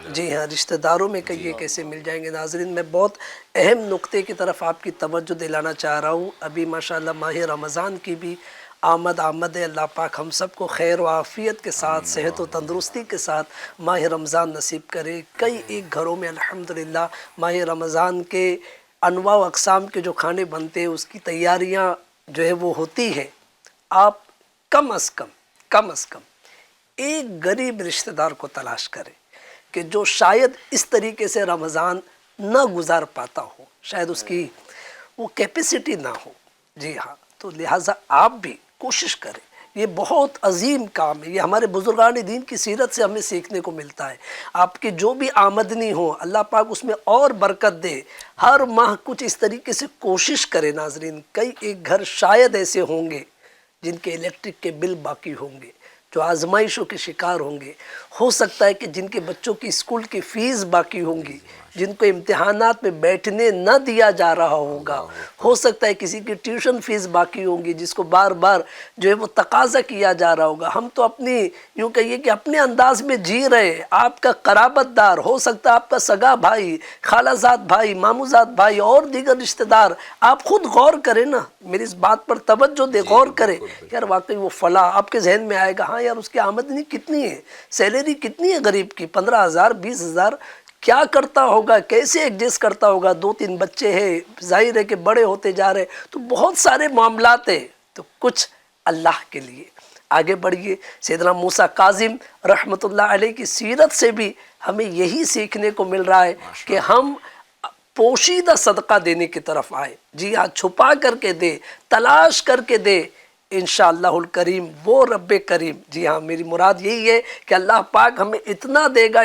جی ہاں, رشتہ داروں میں کئی ایک ایسے مل جائیں گے. ناظرین میں بہت اہم نقطے کی طرف آپ کی توجہ دلانا چاہ رہا ہوں. ابھی ماشاءاللہ ماہ رمضان کی بھی آمد ہے. اللہ پاک ہم سب کو خیر و عافیت کے ساتھ صحت و تندرستی کے ساتھ ماہ رمضان نصیب کرے. کئی ایک گھروں میں الحمدللہ ماہ رمضان کے انواع و اقسام کے جو کھانے بنتے ہیں اس کی تیاریاں جو ہے وہ ہوتی ہے. آپ کم از کم ایک غریب رشتہ دار کو تلاش کریں کہ جو شاید اس طریقے سے رمضان نہ گزار پاتا ہو, شاید اس کی وہ کیپیسٹی نہ ہو. جی ہاں, تو لہٰذا آپ بھی کوشش کریں. یہ بہت عظیم کام ہے, یہ ہمارے بزرگان دین کی سیرت سے ہمیں سیکھنے کو ملتا ہے. آپ کی جو بھی آمدنی ہو اللہ پاک اس میں اور برکت دے. ہر ماہ کچھ اس طریقے سے کوشش کرے. ناظرین کئی ایک گھر شاید ایسے ہوں گے جن کے الیکٹرک کے بل باقی ہوں گے, جو آزمائشوں کے شکار ہوں گے. ہو سکتا ہے کہ جن کے بچوں کی اسکول کی فیس باقی ہوں گی, جن کو امتحانات میں بیٹھنے نہ دیا جا رہا ہوگا. ہو سکتا ہے کسی کی ٹیوشن فیس باقی ہوں گی جس کو بار بار جو ہے وہ تقاضا کیا جا رہا ہوگا. ہم تو اپنی یوں کہیے کہ اپنے انداز میں جی رہے. آپ کا قرابت دار ہو سکتا ہے, آپ کا سگا بھائی, خالہ زاد بھائی, ماموں زاد بھائی اور دیگر رشتہ دار. آپ خود غور کریں نا, میری اس بات پر توجہ دے, غور کریں یار واقعی وہ فلاں آپ کے ذہن میں آئے گا. ہاں یار اس کی آمدنی کتنی ہے, سیلری کتنی ہے غریب کی, 15,000 20,000, کیا کرتا ہوگا, کیسے ایڈجسٹ کرتا ہوگا. 2-3 بچے ہیں, ظاہر ہے کہ بڑے ہوتے جا رہے, تو بہت سارے معاملات ہیں. تو کچھ اللہ کے لیے آگے بڑھیے. سیدنا موسیٰ کاظم رحمۃ اللہ علیہ کی سیرت سے بھی ہمیں یہی سیکھنے کو مل رہا ہے کہ ہم پوشیدہ صدقہ دینے کی طرف آئے. جی ہاں, چھپا کر کے دے, تلاش کر کے دے. انشاءاللہ الکریم وہ رب کریم, جی ہاں میری مراد یہی ہے کہ اللہ پاک ہمیں اتنا دے گا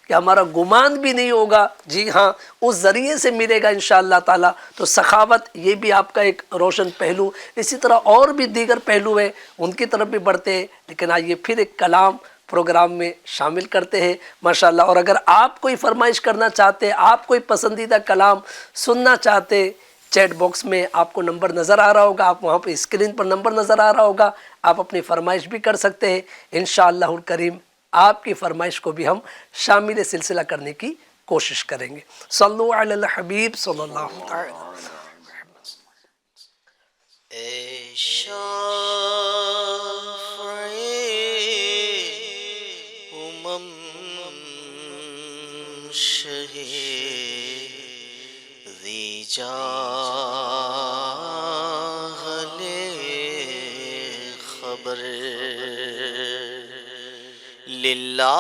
کہ ہمارا گمان بھی نہیں ہوگا. جی ہاں, اس ذریعے سے ملے گا انشاءاللہ تعالی. تو سخاوت یہ بھی آپ کا ایک روشن پہلو. اسی طرح اور بھی دیگر پہلو ہیں, ان کی طرف بھی بڑھتے ہیں. لیکن آئیے پھر ایک کلام پروگرام میں شامل کرتے ہیں ماشاءاللہ. اور اگر آپ کوئی فرمائش کرنا چاہتے, آپ کوئی پسندیدہ کلام سننا چاہتے, چیٹ باکس میں آپ کو نمبر نظر آ رہا ہوگا, آپ وہاں پہ اسکرین پر نمبر نظر آ رہا ہوگا, آپ اپنی فرمائش بھی کر سکتے ہیں. انشاءاللہ الکریم آپ کی فرمائش کو بھی ہم شامل سلسلہ کرنے کی کوشش کریں گے. صلو علی الحبیب صلی اللہ علیہ وسلم. امم شہیدی جاہل خبر للہ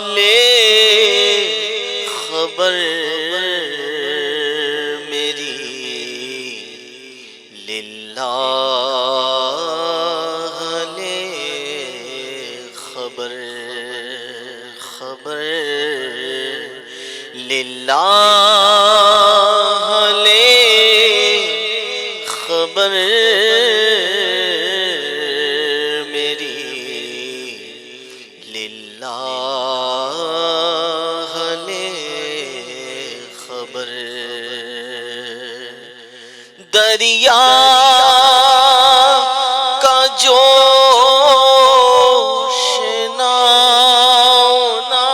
لے خبر میری للہ لے خبر خبر للہ لے خبر میری للہ لے خبر دریا کا جوش ناؤنا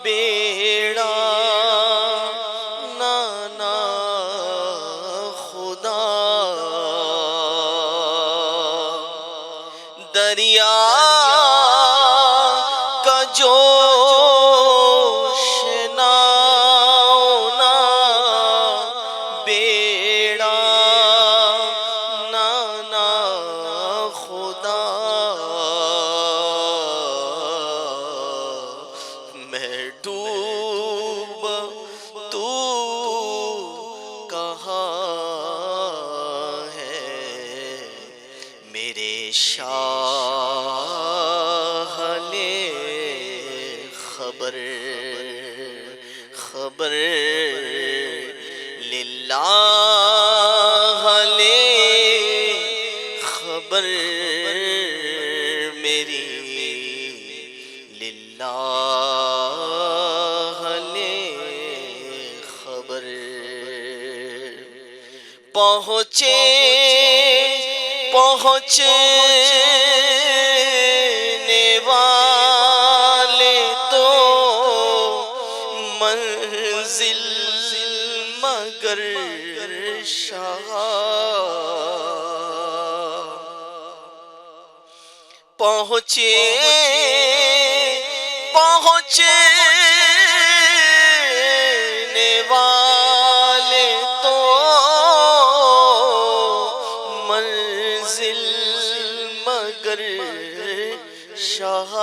بیڑا نانا خدا دریا کا جوش ناؤنا بیڑا نانا خدا میں ڈوب تو کہاں ہے میرے شاہ لے خبر خبر للہ لے خبر میری للہ لے خبر پہنچنے والے تو منزل مگر شاہ پہنچنے والے تو منزل مگر شاہ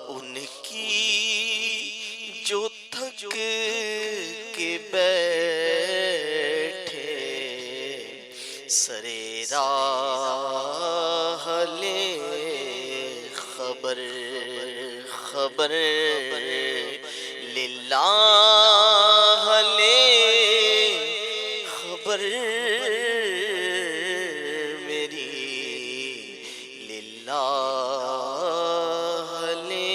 ان کی جو تھک کے بیٹھے سرے راہ لے خبر خبر للہ لے خبر میری للہ لے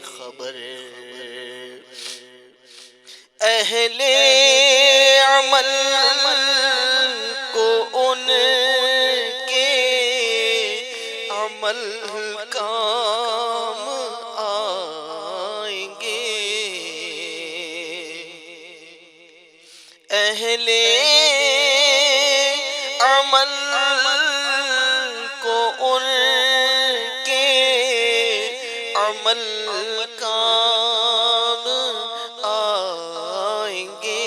خبر اہل عمل کو ان کے عمل کام آئیں گے اہل عمل کو ان کے عمل کام آئیں گے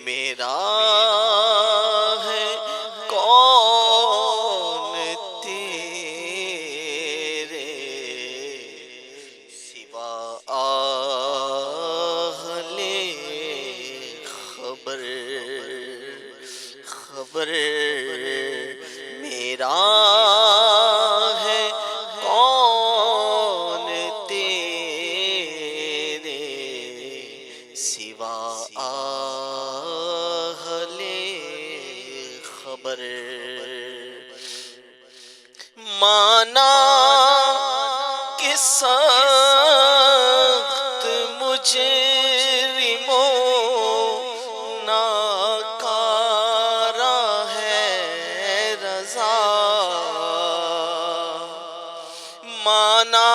میرا ہے کون تیرے سوا اہل خبر خبر میرا ہے کون تیرے سوا اہل خبر مانا کہ سخت مجرموں ناکارہ ہے رضا مانا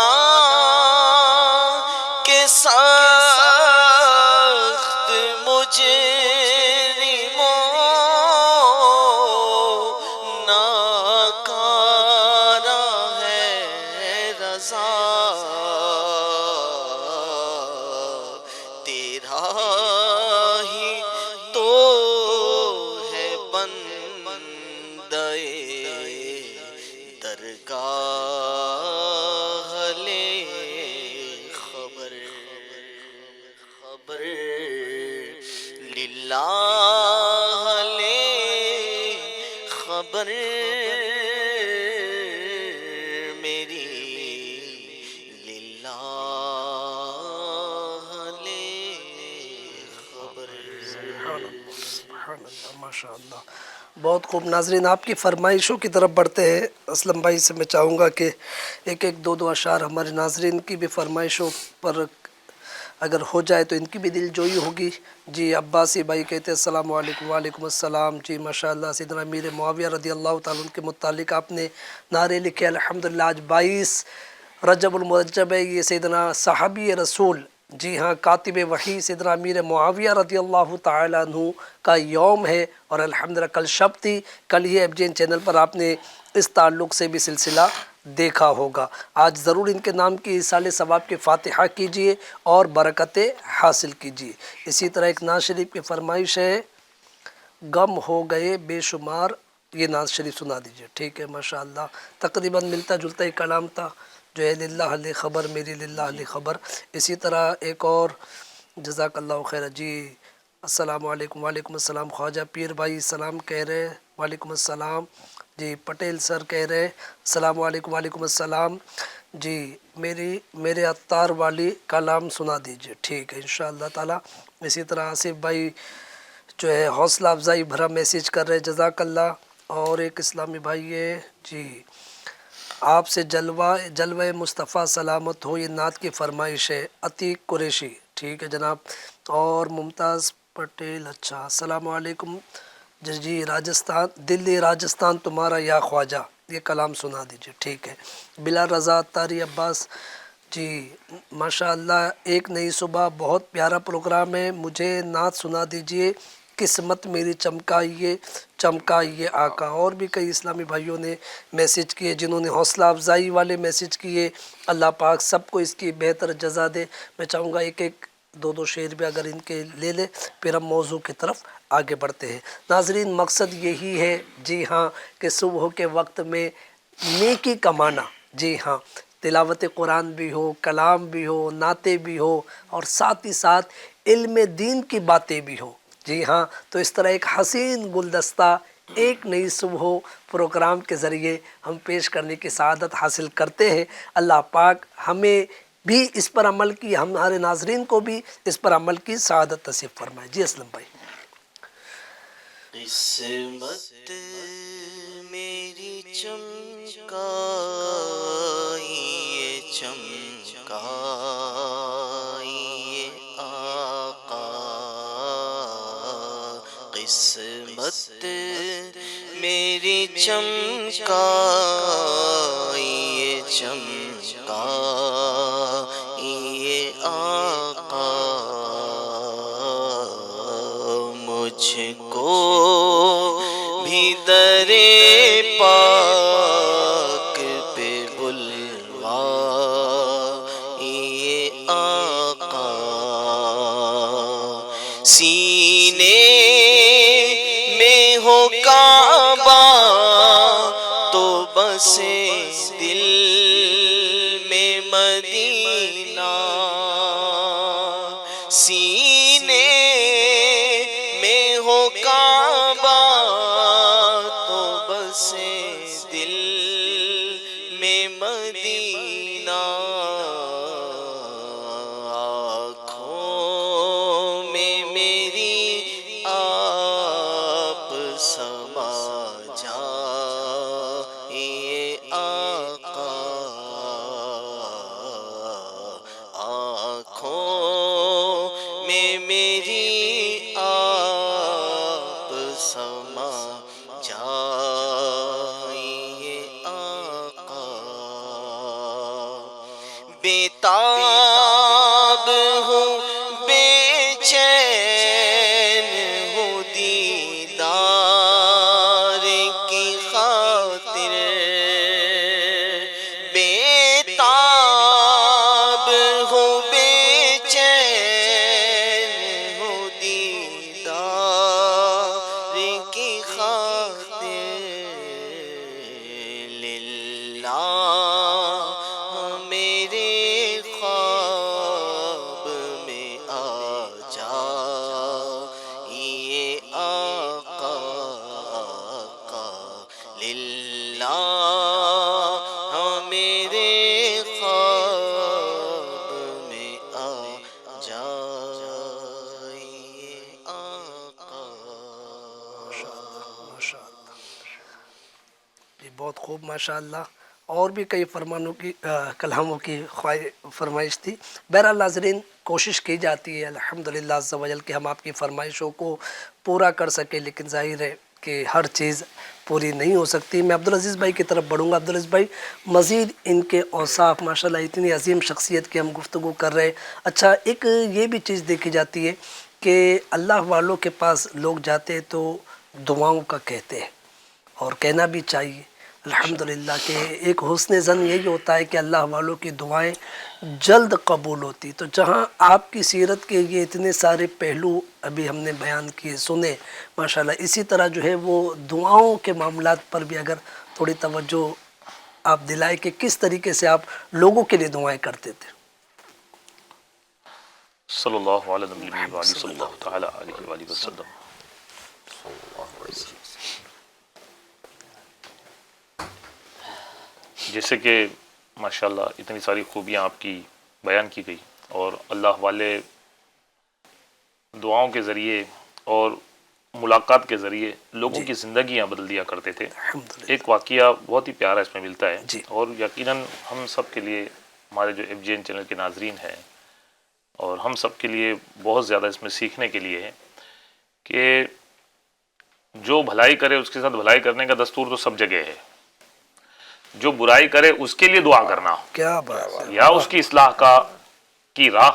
درگاہ لے خبر خبر للہ لے خبر میری للہ لے خبر. سبحان اللہ ماشاء اللہ. بہت خوب. ناظرین آپ کی فرمائشوں کی طرف بڑھتے ہیں. اسلم بھائی سے میں چاہوں گا کہ ایک ایک دو اشعار ہمارے ناظرین کی بھی فرمائشوں پر اگر ہو جائے تو ان کی بھی دل جوئی ہوگی. جی عباسی بھائی کہتے ہیں السلام علیکم. وعلیکم السلام. جی ماشاءاللہ سیدنا امیر معاویہ رضی اللہ تعالیٰ عنہ کے متعلق آپ نے نعرے لکھے. الحمدللہ آج 22 رجب المرجب ہے. یہ سیدنا صحابی رسول جی ہاں کاتب وحی سیدنا امیر معاویہ رضی اللہ تعالیٰ عنہ کا یوم ہے اور الحمدللہ کل شب تھی. کل یہ ایف جی این چینل پر آپ نے اس تعلق سے بھی سلسلہ دیکھا ہوگا. آج ضرور ان کے نام کی ایصال ثواب کی فاتحہ کیجئے اور برکتیں حاصل کیجئے. اسی طرح ایک نعت شریف کی فرمائش ہے غم ہو گئے بے شمار. یہ نعت شریف سنا دیجئے. ٹھیک ہے ماشاءاللہ. تقریباً ملتا جلتا ہی کلام تھا جو ہے للہ لی خبر میری للہ لی خبر. اسی طرح ایک اور جزاک اللہ خیر. جی السلام علیکم. وعلیکم السلام. خواجہ پیر بھائی سلام کہہ رہے. وعلیکم السلام. جی پٹیل سر کہہ رہے السلام علیکم. وعلیکم السلام. جی میرے عطار والی کلام سنا دیجئے. ٹھیک ہے انشاءاللہ تعالی. اسی طرح آصف بھائی جو ہے حوصلہ افزائی بھرا میسیج کر رہے جزاک اللہ. اور ایک اسلامی بھائی ہے جی آپ سے جلوہ مصطفیٰ سلامت ہو. یہ نعت کی فرمائش ہے عتیق قریشی. ٹھیک ہے جناب. اور ممتاز پٹیل اچھا السلام علیکم. جی راجستھان دلی راجستھان تمہارا یا خواجہ یہ کلام سنا دیجئے. ٹھیک ہے. بلا رضا طاری عباس جی ماشاءاللہ ایک نئی صبح بہت پیارا پروگرام ہے. مجھے نعت سنا دیجئے قسمت میری چمکائیے آقا. اور بھی کئی اسلامی بھائیوں نے میسیج کیے جنہوں نے حوصلہ افزائی والے میسیج کیے. اللہ پاک سب کو اس کی بہتر جزا دے. میں چاہوں گا ایک ایک دو شعر بھی اگر ان کے لے لیں پھر ہم موضوع کی طرف آگے بڑھتے ہیں. ناظرین مقصد یہی ہے جی ہاں کہ صبح کے وقت میں نیکی کمانا. جی ہاں تلاوت قرآن بھی ہو کلام بھی ہو نعتیں بھی ہو اور ساتھ ہی ساتھ علم دین کی باتیں بھی ہو. جی ہاں تو اس طرح ایک حسین گلدستہ ایک نئی صبح پروگرام کے ذریعے ہم پیش کرنے کی سعادت حاصل کرتے ہیں. اللہ پاک ہمیں بھی اس پر عمل کی ہمارے ناظرین کو بھی اس پر عمل کی سعادت نصیب فرمائے. جی اسلم بھائی. قسمت میری چمکائیے چمکائیے آقا. قسمت میری چمکائیے چمکائیے آقا. مجھ کو بھی درے پاک پہ بلوائیے آقا. سینے میں ہو کعبہ تو بسے دل میں مدینہ. سینے میں ہو کعبہ تو بسے دل میں مدینہ. آنکھوں میں میری آپ سما جائیے آقا. آنکھوں میں میری آپ سما جائیے آقا. بیتاب ہوں بے چین ہوں دیدار کی خاطر. بیتاب ہوں بے چین ہوں دیدار کی خاطر. میرے خواب میں آ جا یہ آقا آقا للہ میرے خواب میں آ جا یہ آقا جی بہت خوب ماشاء اللہ. اور بھی کئی فرمانوں کی کلاموں کی فرمائش تھی. بہرحال ناظرین کوشش کی جاتی ہے الحمدللہ عز و جل کہ ہم آپ کی فرمائشوں کو پورا کر سکیں، لیکن ظاہر ہے کہ ہر چیز پوری نہیں ہو سکتی. میں عبدالعزیز بھائی کی طرف بڑھوں گا. عبدالعزیز بھائی مزید ان کے اوصاف ماشاءاللہ اتنی عظیم شخصیت کی ہم گفتگو کر رہے ہیں. اچھا ایک یہ بھی چیز دیکھی جاتی ہے کہ اللہ والوں کے پاس لوگ جاتے ہیں تو دعاؤں کا کہتے ہیں، اور کہنا بھی چاہیے الحمدللہ کہ ایک حسن ظن یہی ہوتا ہے کہ اللہ والوں کی دعائیں جلد قبول ہوتی. تو جہاں آپ کی سیرت کے یہ اتنے سارے پہلو ابھی ہم نے بیان کیے سنے ماشاءاللہ، اسی طرح جو ہے وہ دعاؤں کے معاملات پر بھی اگر تھوڑی توجہ آپ دلائے کہ کس طریقے سے آپ لوگوں کے لیے دعائیں کرتے تھے. صلی اللہ علیہ وسلم صلی اللہ تعالی علیہ وآلہ وسلم. جیسے کہ ماشاءاللہ اتنی ساری خوبیاں آپ کی بیان کی گئی، اور اللہ والے دعاؤں کے ذریعے اور ملاقات کے ذریعے لوگوں کی زندگیاں بدل دیا کرتے تھے. ایک واقعہ بہت ہی پیارا اس میں ملتا ہے، اور یقیناً ہم سب کے لیے، ہمارے جو FGN چینل کے ناظرین ہیں اور ہم سب کے لیے بہت زیادہ اس میں سیکھنے کے لیے ہے کہ جو بھلائی کرے اس کے ساتھ بھلائی کرنے کا دستور تو سب جگہ ہے. جو برائی کرے اس کے لیے دعا کرنا، کیا بات ہے، یا اس کی اصلاح کی راہ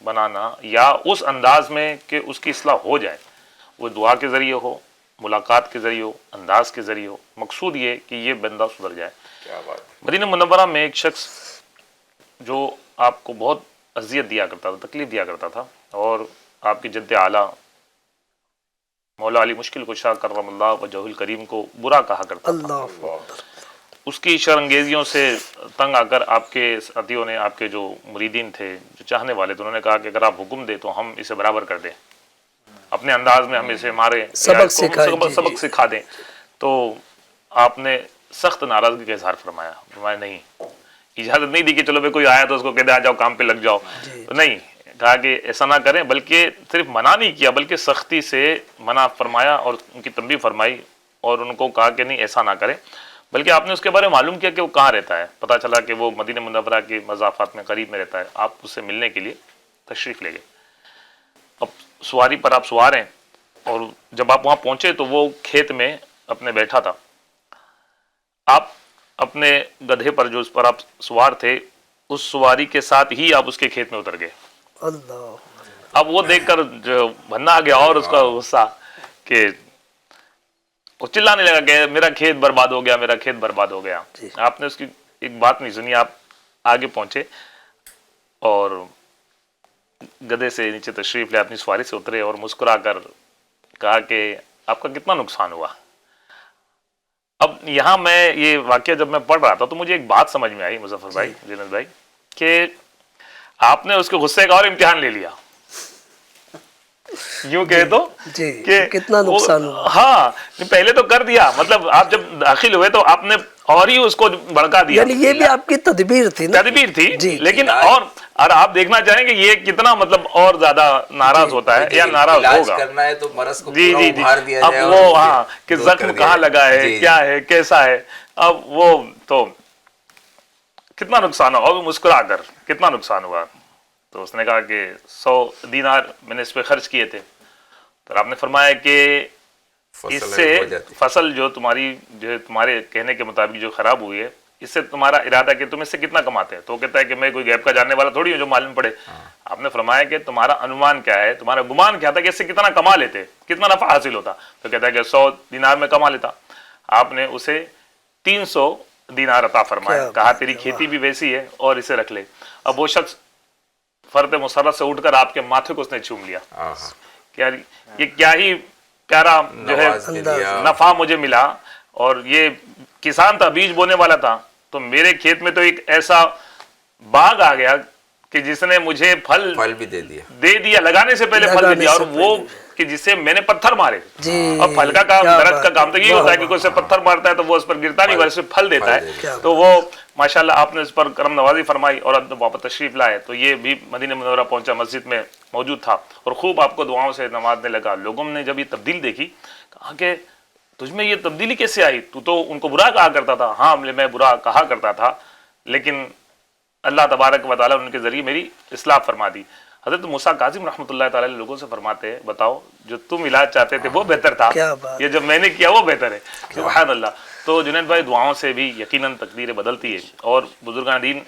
بنانا، یا اس انداز میں کہ اس کی اصلاح ہو جائے، وہ دعا کے ذریعے ہو، ملاقات کے ذریعے ہو، انداز کے ذریعے ہو. مقصود یہ کہ یہ بندہ سدھر جائے. مدینہ منورہ میں ایک شخص جو آپ کو بہت اذیت دیا کرتا تھا، تکلیف دیا کرتا تھا، اور آپ کی جد اعلیٰ مولا علی مشکل کشا کرم اللہ وجہہ الکریم کو برا کہا کرتا تھا. اللہ اس کی شرانگیزیوں سے تنگ آ کر آپ کے ساتھیوں نے، آپ کے جو مریدین تھے، جو چاہنے والے تھے، انہوں نے کہا کہ اگر آپ حکم دیں تو ہم اسے برابر کر دیں، اپنے انداز میں ہم اسے مارے، سبق سکھا دیں. تو آپ نے سخت ناراضگی کا اظہار فرمایا. نہیں، اجازت نہیں دی کہ چلو بھائی کوئی آیا تو اس کو کہہ دے آ جاؤ کام پہ لگ جاؤ. نہیں، کہا کہ ایسا نہ کریں، بلکہ صرف منع نہیں کیا بلکہ سختی سے منع فرمایا اور ان کی تنبیہ فرمائی، اور ان کو کہا کہ نہیں ایسا نہ کریں. بلکہ آپ نے اس کے بارے میں معلوم کیا کہ وہ کہاں رہتا ہے. پتہ چلا کہ وہ مدینہ منورہ کے مضافات میں قریب میں رہتا ہے. آپ اس سے ملنے کے لیے تشریف لے گئے. اب سواری پر آپ سوار ہیں، اور جب آپ وہاں پہنچے تو وہ کھیت میں اپنے بیٹھا تھا. آپ اپنے گدھے پر جو اس پر آپ سوار تھے، اس سواری کے ساتھ ہی آپ اس کے کھیت میں اتر گئے. اللہ. اب وہ دیکھ کر جو بننا آ گیا، اور اس کا غصہ کہ وہ چلانے لگا کہ میرا کھیت برباد ہو گیا، میرا کھیت برباد ہو گیا. آپ نے اس کی ایک بات نہیں سنی. آپ آگے پہنچے اور گدھے سے نیچے تشریف لے اپنی سواری سے اترے، اور مسکرا کر کہا کہ آپ کا کتنا نقصان ہوا. اب یہاں میں یہ واقعہ جب میں پڑھ رہا تھا تو مجھے ایک بات سمجھ میں آئی مظفر بھائی، جنید بھائی، کہ آپ نے اس کے غصے کا اور امتحان لے لیا. یوں کہے تو کہ کتنا نقصان ہوا. ہاں، پہلے تو کر دیا، مطلب آپ جب داخل ہوئے تو آپ نے اور ہی اس کو بڑھکا دیا. یعنی یہ بھی آپ کی تدبیر تھی نا؟ تدبیر تھی، لیکن اور آپ دیکھنا چاہیں کہ یہ کتنا مطلب اور زیادہ ناراض ہوتا ہے یا ناراض ہوگا. کرنا ہے تو مرض کو جی جی جی. اب وہ ہاں کہ زخم کہاں لگا ہے، کیا ہے، کیسا ہے. اب وہ تو کتنا نقصان ہوا، اور مسکرا کر کتنا نقصان ہوا. تو اس نے کہا کہ 100 دینار میں نے اس پہ خرچ کیے تھے. تو آپ نے فرمایا کہ اس سے فصل جو تمہارے کہنے کے مطابق جو خراب ہوئی ہے، اس سے تمہارا ارادہ کہ تم اس سے کتنا کماتے ہیں. تو وہ کہتا ہے کہ میں کوئی غیب کا جاننے والا تھوڑی ہوں جو معلوم پڑے. آپ نے فرمایا کہ تمہارا انومان کیا ہے، تمہارا گمان کیا تھا کہ اس سے کتنا کما لیتے، کتنا نفع حاصل ہوتا. تو کہتا ہے کہ 100 دینار میں کما لیتا. آپ نے اسے 300 دینار عطا فرمایا. کہا تیری کھیتی بھی ویسی ہے اور اسے رکھ لے. اب وہ شخص فرد مسرت سے اٹھ کر آپ کے ماتھے کو اس نے چوم لیا. یہ کیا ہی پیارا جو ہے نفع مجھے ملا. اور یہ کسان تھا، بیج بونے والا تھا، تو میرے کھیت میں تو ایک ایسا باغ آ گیا کہ جس نے مجھے پھل بھی دے دیا لگانے سے پہلے پھل دے دیا، اور وہ کہ جسے میں نے پتھر مارے. اور پھل کا کام، درخت کا کام تو یہ ہوتا ہے کہ کوئی سے پتھر مارتا ہے تو وہ اس پر گرتا نہیں، ویسے پھل دیتا ہے. تو وہ ماشاءاللہ آپ نے اس پر کرم نوازی فرمائی اور اب واپس تشریف لائے. تو یہ بھی مدینہ منورہ پہنچا، مسجد میں موجود تھا اور خوب آپ کو دعاؤں سے نوازنے لگا. لوگوں نے جب یہ تبدیل دیکھی کہا کہ تجھ میں یہ تبدیلی کیسے آئی؟ تو ان کو برا کہا کرتا تھا. ہاں میں برا کہا کرتا تھا، لیکن اللہ تبارک و تعالیٰ ان کے ذریعے میری اصلاح فرما دی. حضرت موسیٰ کاظم رحمۃ اللہ تعالیٰ لوگوں سے فرماتے ہیں بتاؤ جو تم علاج چاہتے تھے وہ بہتر تھا، یہ جب میں نے کیا وہ بہتر ہے. سبحان اللہ. تو جنید بھائی دعاؤں سے بھی یقیناً تقدیریں بدلتی ہے، اور بزرگان دین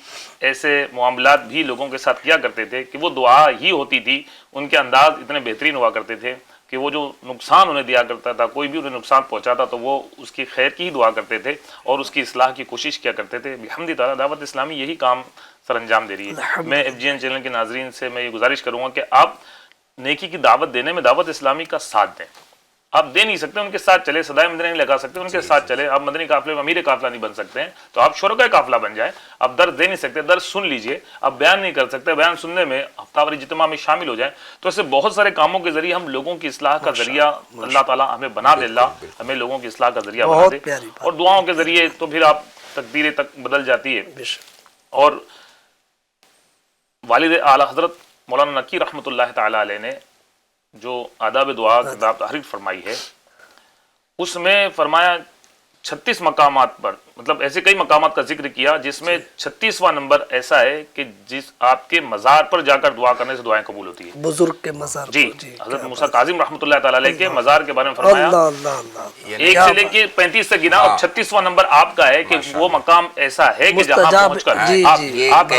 ایسے معاملات بھی لوگوں کے ساتھ کیا کرتے تھے کہ وہ دعا ہی ہوتی تھی. ان کے انداز اتنے بہترین ہوا کرتے تھے کہ وہ جو نقصان انہیں دیا کرتا تھا، کوئی بھی انہیں نقصان پہنچاتا تو وہ اس کی خیر کی ہی دعا کرتے تھے اور اس کی اصلاح کی کوشش کیا کرتے تھے. بحمد تعالیٰ دعوت اسلامی یہی کام سر انجام دے رہی ہے. میں FGN چینل کے ناظرین سے میں یہ گزارش کروں گا کہ آپ نیکی کی دعوت دینے میں دعوت اسلامی کا ساتھ دیں. آپ دے نہیں سکتے ان کے ساتھ چلے، صدائے مدنی نہیں لگا سکتے ان کے ساتھ چلے، آپ مدنی قافلے میں امیر قافلہ نہیں بن سکتے ہیں تو آپ شرکاء قافلہ بن جائیں. آپ درس دے نہیں سکتے، درس سن لیجئے. آپ بیان نہیں کر سکتے، بیان سننے میں ہفتہ واری اجتماع میں شامل ہو جائیں. تو ایسے بہت سارے کاموں کے ذریعے ہم لوگوں کی اصلاح کا ذریعہ اللہ تعالیٰ ہمیں بنا دے. اللہ ہمیں لوگوں کی اصلاح کا ذریعہ بنا دے، اور دعاؤں کے ذریعے تو پھر آپ تقدیریں تک بدل جاتی ہے. اور والد اعلیٰ حضرت مولانا نقی رحمۃ اللہ تعالیٰ علیہ نے جو آداب دعا کتاب تحریر فرمائی ہے، اس میں فرمایا 36 مقامات پر، مطلب ایسے کئی مقامات کا ذکر کیا جس میں 36واں نمبر ایسا ہے کہ جس آپ کے مزار پر جا کر دعا کرنے سے دعائیں قبول ہوتی ہیں. بزرگ کے مزار جی حضرت موسیٰ کاظم رحمۃ اللہ تعالیٰ علیہ کے مزار کے بارے میں فرمایا 1 سے لے کے 35 تک گنا، اور 36واں نمبر آپ کا ہے کہ وہ مقام ایسا ہے کہ جہاں پہنچ کر آپ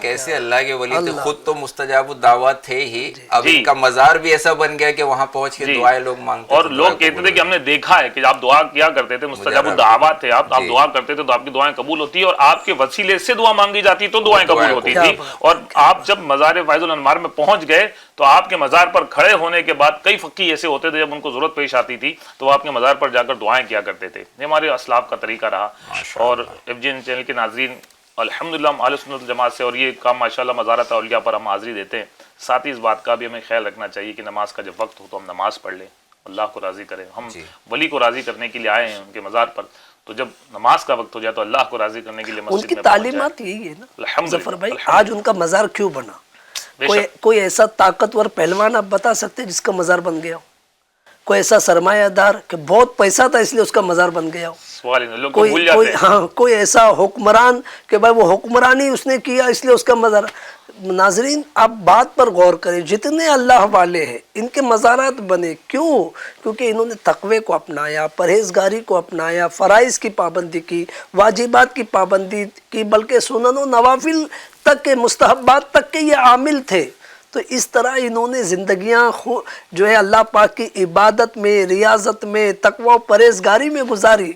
کیسے اللہ کے ولی تھے، خود تو مستجاب الدعوات تھے ہی، اب ان کا مزار بھی ایسا بن گیا کہ وہاں پہنچ کے دعائیں لوگ مانگتے. اور لوگ کہتے تھے کہ ہم نے دیکھا ہے کہ آپ دعا کیا کرتے تھے، مستجاب الدعوات تھے آپ دعا کرتے تھے تو آپ کی دعائیں قبول ہوتی، اور آپ کے وسیلے سے دعا مانگی جاتی تو دعائیں قبول ہوتی تھی. اور آپ جب مزار فیض الانوار میں پہنچ گئے تو آپ کے مزار پر کھڑے ہونے کے بعد کئی فقی ایسے ہوتے تھے جب ان کو ضرورت پیش آتی تھی تو وہ آپ کے مزار پر جا کر دعائیں کیا کرتے تھے. یہ ہمارے اسلاف کا طریقہ رہا. اور FGN چینل کے ناظرین الحمدللہ ہم اہل سنت الجماعت سے، اور یہ کام ماشاءاللہ مزارات اولیاء پر ہم حاضری دیتے ہیں. ساتھ ہی اس بات کا بھی ہمیں خیال رکھنا چاہیے کہ نماز کا جب وقت ہو تو ہم نماز پڑھ لیں، اللہ کو راضی کریں. ہم ولی کو راضی کرنے کے لیے آئے ہیں ان کے مزار پر، تو جب نماز کا وقت ہو جائے تو اللہ کو راضی کرنے کے لیے مسجد میں ان کی تعلیمات یہی ہے نا ظفر بھائی. آج ان کا مزار کیوں بنا؟ کوئی ایسا طاقتور پہلوان آپ بتا سکتے جس کا مزار بن گیا ہو؟ کوئی ایسا سرمایہ دار کہ بہت پیسہ تھا اس لیے اس کا مزار بن گیا ہو؟ کوئی ایسا حکمران کہ بھائی وہ حکمرانی اس نے کیا اس لیے اس کا مزار. ناظرین آپ بات پر غور کریں، جتنے اللہ والے ہیں ان کے مزارات بنے کیوں؟ کیونکہ انہوں نے تقوی کو اپنایا، پرہیزگاری کو اپنایا، فرائض کی پابندی کی، واجبات کی پابندی کی، بلکہ سنن و نوافل تک کے، مستحبات تک کے یہ عامل تھے. تو اس طرح انہوں نے زندگیاں جو ہے اللہ پاک کی عبادت میں، ریاضت میں، تقوی و پرہیزگاری میں گزاری.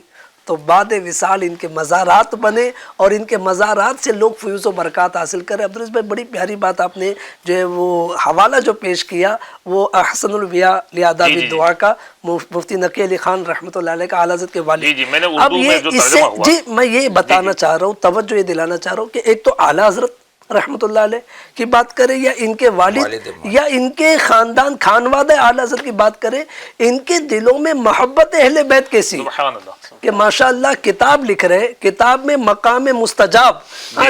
تو بعد وصال ان کے مزارات بنے اور ان کے مزارات سے لوگ فیوز و برکات حاصل کریں. عبدالعزیز بھائی بڑی پیاری بات آپ نے جو ہے وہ حوالہ جو پیش کیا وہ احسن الویا لآداب دعا کا، مفتی نقی علی خان رحمۃ اللہ علیہ کا اعلیٰ حضرت کے والد. میں نے اردو میں جو ترجمہ ہوا، جی میں یہ بتانا چاہ رہا ہوں، توجہ یہ دلانا چاہ رہا ہوں کہ ایک تو اعلیٰ حضرت رحمۃ اللہ علیہ کی بات کریں یا ان کے والد یا ان کے خاندان خانوادہ اعلیٰ حضرت کی بات کریں، ان کے دلوں میں محبت اہل بیت کیسی کہ ماشاءاللہ کتاب لکھ رہے، کتاب میں مقام مستجاب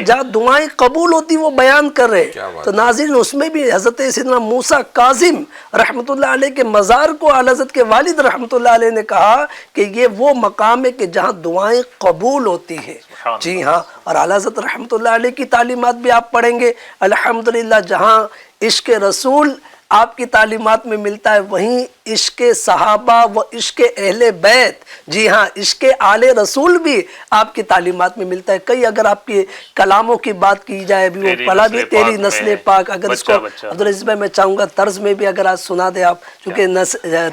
جہاں دعائیں قبول ہوتی وہ بیان کر رہے. تو ناظرین اس میں بھی حضرت سیدنا موسیٰ کاظم رحمۃ اللہ علیہ کے مزار کو اعلیٰ حضرت کے والد رحمۃ اللہ علیہ نے کہا کہ یہ وہ مقام ہے کہ جہاں دعائیں قبول ہوتی ہیں. جی ہاں، اور اعلیٰ حضرت رحمۃ اللہ علیہ کی تعلیمات بھی آپ پڑھیں گے الحمدللہ. جہاں عشق رسول آپ کی تعلیمات میں ملتا ہے وہیں عشق صحابہ و عشق اہل بیت، جی ہاں عشق آل رسول بھی آپ کی تعلیمات میں ملتا ہے. کئی اگر آپ کی کلاموں کی بات کی جائے بھی وہ پلا بھی تیری نسل پاک، اگر اس کو عبدالعزیز بھائی میں چاہوں گا طرز میں بھی اگر آج سنا دے آپ، چونکہ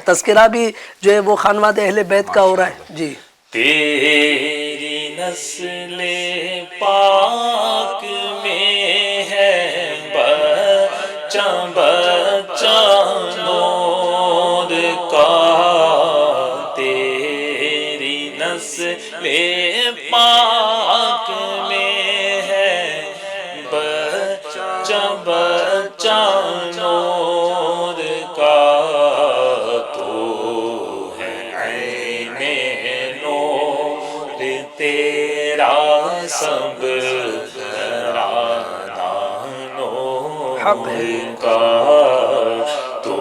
تذکرہ بھی جو ہے وہ خانواد اہل بیت کا ہو رہا ہے. جی تیری نسل پاک میں ہے بچہ بچہ نور کا، تیری نسل پاک تیرا سب گھرانہ حق ہے نور کا تو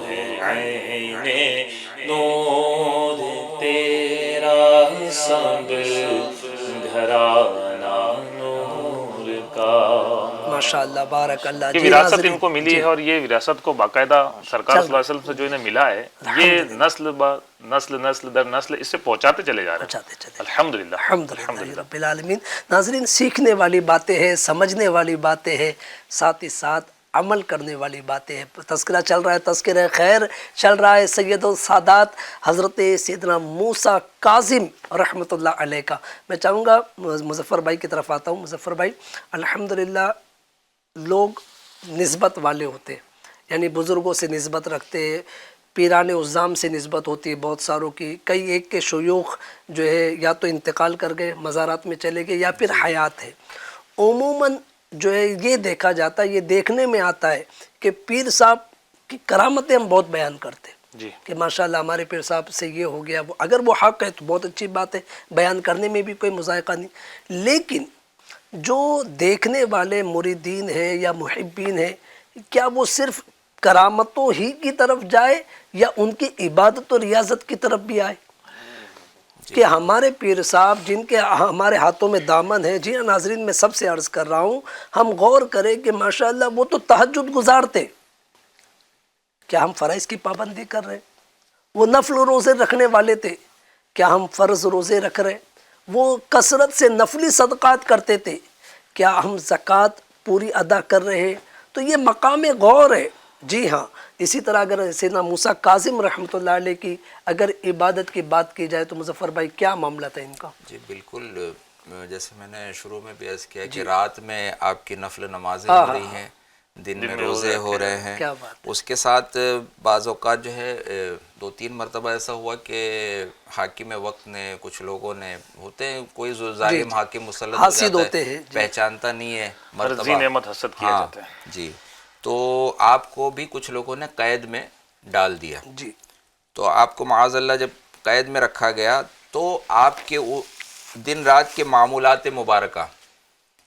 ہے عین نور تیرا سب گھرانہ نور کا. ماشاء اللہ بارک اللہ. یہ جی وراثت ناظرین، ان کو ملی ہے اور یہ وراثت کو باقاعدہ سرکار صلی اللہ علیہ وسلم سے جو انہیں ملا ہے یہ نسل نسل در نسل اس سے پہنچاتے چلے جا رہے ہیں. پہنچاتے چلے. الحمدللہ الحمدللہ رب العالمین. ناظرین، سیکھنے والی باتیں ہیں، سمجھنے والی باتیں ہیں، ساتھ ہی ساتھ عمل کرنے والی باتیں ہیں. تذکرہ چل رہا ہے، تذکرہ خیر چل رہا ہے سید السادات حضرت سیدنا موسیٰ کاظم رحمۃ اللہ علیہ کا. میں چاہوں گا مظفر بھائی کی طرف آتا ہوں. مظفر بھائی، الحمدللہ لوگ نسبت والے ہوتے، یعنی بزرگوں سے نسبت رکھتے، پیران عظام سے نسبت ہوتی ہے بہت ساروں کی. کئی ایک کے شیوخ جو ہے یا تو انتقال کر گئے، مزارات میں چلے گئے، یا پھر حیات ہے. عموماً جو ہے یہ دیکھا جاتا ہے، یہ دیکھنے میں آتا ہے کہ پیر صاحب کی کرامتیں ہم بہت بیان کرتے جی. کہ ماشاءاللہ ہمارے پیر صاحب سے یہ ہو گیا. اگر وہ حق ہے تو بہت اچھی بات ہے، بیان کرنے میں بھی کوئی مذائقہ نہیں. لیکن جو دیکھنے والے مریدین ہیں یا محبین ہیں، کیا وہ صرف کرامتوں ہی کی طرف جائے یا ان کی عبادت و ریاضت کی طرف بھی آئے؟ کہ ہمارے پیر صاحب جن کے ہمارے ہاتھوں میں دامن ہے. جی ہاں ناظرین، میں سب سے عرض کر رہا ہوں، ہم غور کریں کہ ماشاءاللہ وہ تو تہجد گزارتے. کیا ہم فرائض کی پابندی کر رہے ہیں؟ وہ نفل روزے رکھنے والے تھے، کیا ہم فرض روزے رکھ رہے ہیں؟ وہ کثرت سے نفلی صدقات کرتے تھے، کیا ہم زکوٰۃ پوری ادا کر رہے ہیں؟ تو یہ مقام غور ہے. جی ہاں، اسی طرح اگر سیدنا موسیٰ کاظم رحمۃ اللہ علیہ کی اگر عبادت کی بات کی جائے تو مظفر بھائی کیا معاملہ تھا ان کا؟ جی بالکل، جیسے میں نے شروع میں بھی عرض کیا کہ رات میں آپ کی نفل نمازیں ہو رہی ہیں، دن میں روزے ہو رہے ہیں. کیا بات. اس کے ساتھ بعض اوقات جو ہے 2-3 مرتبہ ایسا ہوا کہ حاکم وقت نے، کچھ لوگوں نے ہوتے ہیں، کوئی ظالم حاکم مسلط ہو جاتا ہے، پہچانتا نہیں ہے مرضی مرتبہ. نعمت حسد کیا جاتا ہے. جی، تو آپ کو بھی کچھ لوگوں نے قید میں ڈال دیا. جی. تو آپ کو معاذ اللہ جب قید میں رکھا گیا تو آپ کے دن رات کے معمولات مبارکہ،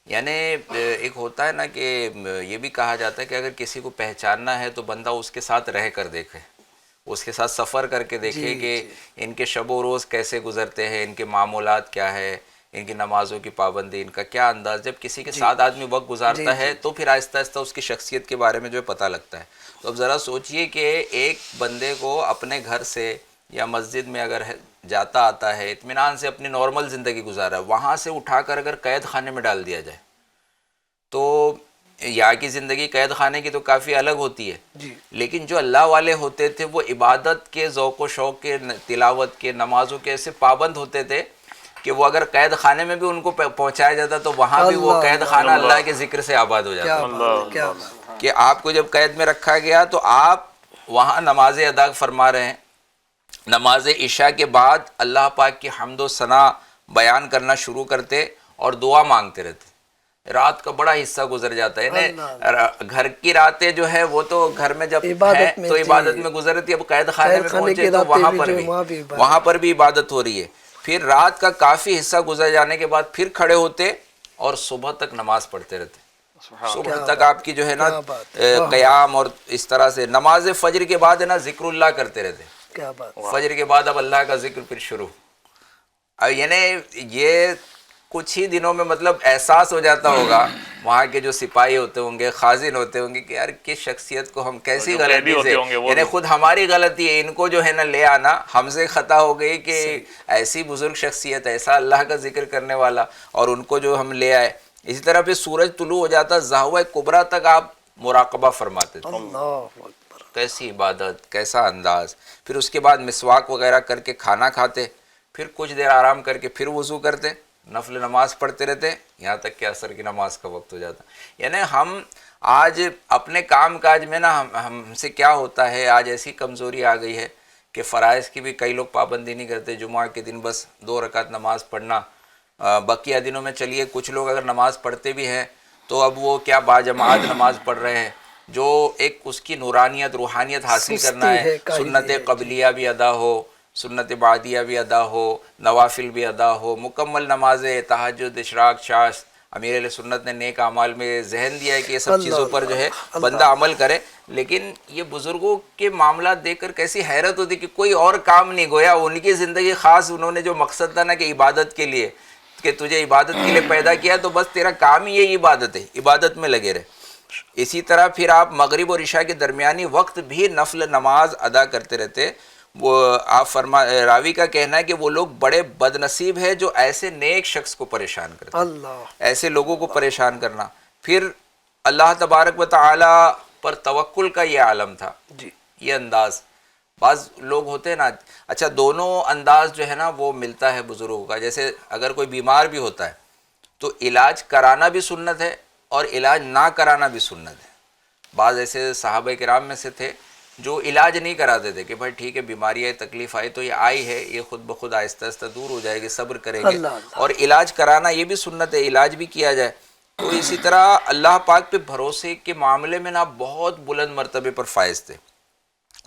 یعنی ایک ہوتا ہے نا کہ یہ بھی کہا جاتا ہے کہ اگر کسی کو پہچاننا ہے تو بندہ اس کے ساتھ رہ کر دیکھے، اس کے ساتھ سفر کر کے دیکھے کہ ان کے شب و روز کیسے گزرتے ہیں، ان کے معمولات کیا ہے، ان کی نمازوں کی پابندی، ان کا کیا انداز. جب کسی کے ساتھ آدمی وقت گزارتا ہے تو پھر آہستہ آہستہ اس کی شخصیت کے بارے میں جو ہے پتہ لگتا ہے. تو اب ذرا سوچئے کہ ایک بندے کو اپنے گھر سے یا مسجد میں اگر جاتا آتا ہے، اطمینان سے اپنی نارمل زندگی گزارا ہے، وہاں سے اٹھا کر اگر قید خانے میں ڈال دیا جائے تو یہاں کی زندگی قید خانے کی تو کافی الگ ہوتی ہے. لیکن جو اللہ والے ہوتے تھے وہ عبادت کے ذوق و شوق کے، تلاوت کے، نمازوں کے ایسے پابند ہوتے تھے کہ وہ اگر قید خانے میں بھی ان کو پہنچایا جاتا تو وہاں بھی وہ قید خانہ اللہ کے ذکر سے آباد ہو جاتا. کہ آپ کو جب قید میں رکھا گیا تو آپ وہاں نماز ادا فرما رہے ہیں، نماز عشاء کے بعد اللہ پاک کی حمد و ثنا بیان کرنا شروع کرتے اور دعا مانگتے رہتے. رات کا بڑا حصہ گزر جاتا ہے. گھر کی راتیں جو ہے وہ تو گھر میں جب ہیں تو عبادت میں گزرتی، اب قید خانے میں پہنچے تو وہاں پر بھی عبادت ہو رہی ہے. پھر رات کا کافی حصہ گزر جانے کے بعد پھر کھڑے ہوتے اور صبح تک نماز پڑھتے رہتے. صبح تک آپ کی جو ہے نا قیام، اور اس طرح سے نماز فجر کے بعد ہے نا ذکر اللہ کرتے رہتے. فجر کے بعد اب اللہ کا ذکر پھر شروع. یعنی یہ کچھ ہی دنوں میں مطلب احساس ہو جاتا ہوگا وہاں کے جو سپاہی ہوتے ہوں گے، خازن ہوتے ہوں گے کہ یار کس شخصیت کو ہم کیسی غلطی سے، یعنی خود ہماری غلطی ہے، ان کو جو ہے نا لے آنا ہم سے خطا ہو گئی کہ ایسی بزرگ شخصیت، ایسا اللہ کا ذکر کرنے والا، اور ان کو جو ہم لے آئے. اسی طرح پھر سورج طلوع ہو جاتا، زہوہ کبریٰ تک آپ مراقبہ فرماتے تھے. کیسی عبادت، کیسا انداز. پھر اس کے بعد مسواک وغیرہ کر کے کھانا کھاتے، پھر کچھ دیر آرام کر کے پھر وضو کرتے، نفل نماز پڑھتے رہتے یہاں تک کہ عصر کی نماز کا وقت ہو جاتا. یعنی ہم آج اپنے کام کاج میں نا ہم سے کیا ہوتا ہے، آج ایسی کمزوری آ گئی ہے کہ فرائض کی بھی کئی لوگ پابندی نہیں کرتے. جمعہ کے دن بس 2 رکعت نماز پڑھنا، بقیہ دنوں میں چلیے کچھ لوگ اگر نماز پڑھتے بھی ہیں تو اب وہ کیا باجماعت نماز پڑھ رہے ہیں، جو ایک اس کی نورانیت، روحانیت حاصل کرنا ہے، سنت قبلیہ بھی ادا ہو، سنت بعدیہ بھی ادا ہو، نوافل بھی ادا ہو، مکمل نمازیں، تہجد، اشراق، شاش، امیر علیہ سنت نے نیک اعمال میں ذہن دیا ہے کہ یہ سب چیزوں پر جو ہے بندہ عمل کرے. لیکن یہ بزرگوں کے معاملات دیکھ کر کیسی حیرت ہوتی کہ کوئی اور کام نہیں، گویا ان کی زندگی خاص، انہوں نے جو مقصد تھا نا کہ عبادت کے لیے، کہ تجھے عبادت کے لیے پیدا کیا تو بس تیرا کام ہی یہ عبادت ہے، عبادت میں لگے رہے. اسی طرح پھر آپ مغرب اور عشاء کے درمیانی وقت بھی نفل نماز ادا کرتے رہتے. وہ آپ راوی کا کہنا ہے کہ وہ لوگ بڑے بد نصیب ہے جو ایسے نیک شخص کو پریشان کرتے، اللہ ایسے لوگوں کو پریشان کرنا. پھر اللہ تبارک و تعالی پر توکل کا یہ عالم تھا، جی یہ انداز. بعض لوگ ہوتے ہیں نا، اچھا دونوں انداز جو ہے نا وہ ملتا ہے بزرگوں کا. جیسے اگر کوئی بیمار بھی ہوتا ہے تو علاج کرانا بھی سنت ہے اور علاج نہ کرانا بھی سنت ہے. بعض ایسے صحابہ کرام میں سے تھے جو علاج نہیں کراتے تھے کہ بھائی ٹھیک ہے بیماری آئی، تکلیف آئی تو یہ آئی ہے، یہ خود بخود آہستہ آہستہ دور ہو جائے گی، صبر کریں گے. اور علاج کرانا یہ بھی سنت ہے، علاج بھی کیا جائے. تو اسی طرح اللہ پاک پہ بھروسے کے معاملے میں نا بہت بلند مرتبے پر فائز تھے.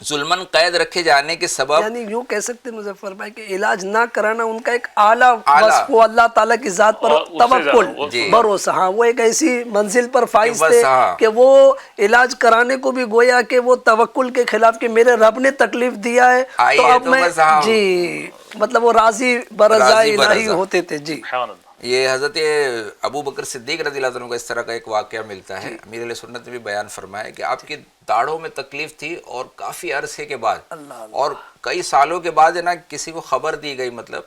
ظلماً قید رکھے جانے کے سبب یعنی یوں کہہ سکتے ہیں مظفر بھائی کہ علاج نہ کرانا ان کا ایک اعلیٰ وصف وہ اللہ تعالیٰ کی ذات پر اور اس سے توکل، زیادہ جی بھروسہ. ہاں وہ ایک ایسی منزل پر فائز بس تھے ہاں کہ وہ علاج کرانے کو بھی گویا کہ وہ توکل کے خلاف کہ میرے رب نے تکلیف دیا ہے آئی تو ہے اب تو میں بس ہاں جی مطلب وہ راضی برضا راضی الہی برضا. ہوتے تھے. جی سبحان اللہ. یہ حضرت ابو بکر صدیق رضی اللہ عنہ کا اس طرح کا ایک واقعہ ملتا ہے. امیر علیہ سنت نے بھی بیان فرمایا کہ آپ کی داڑھوں میں تکلیف تھی اور کافی عرصے کے بعد اور کئی سالوں کے بعد ہے نا کسی کو خبر دی گئی، مطلب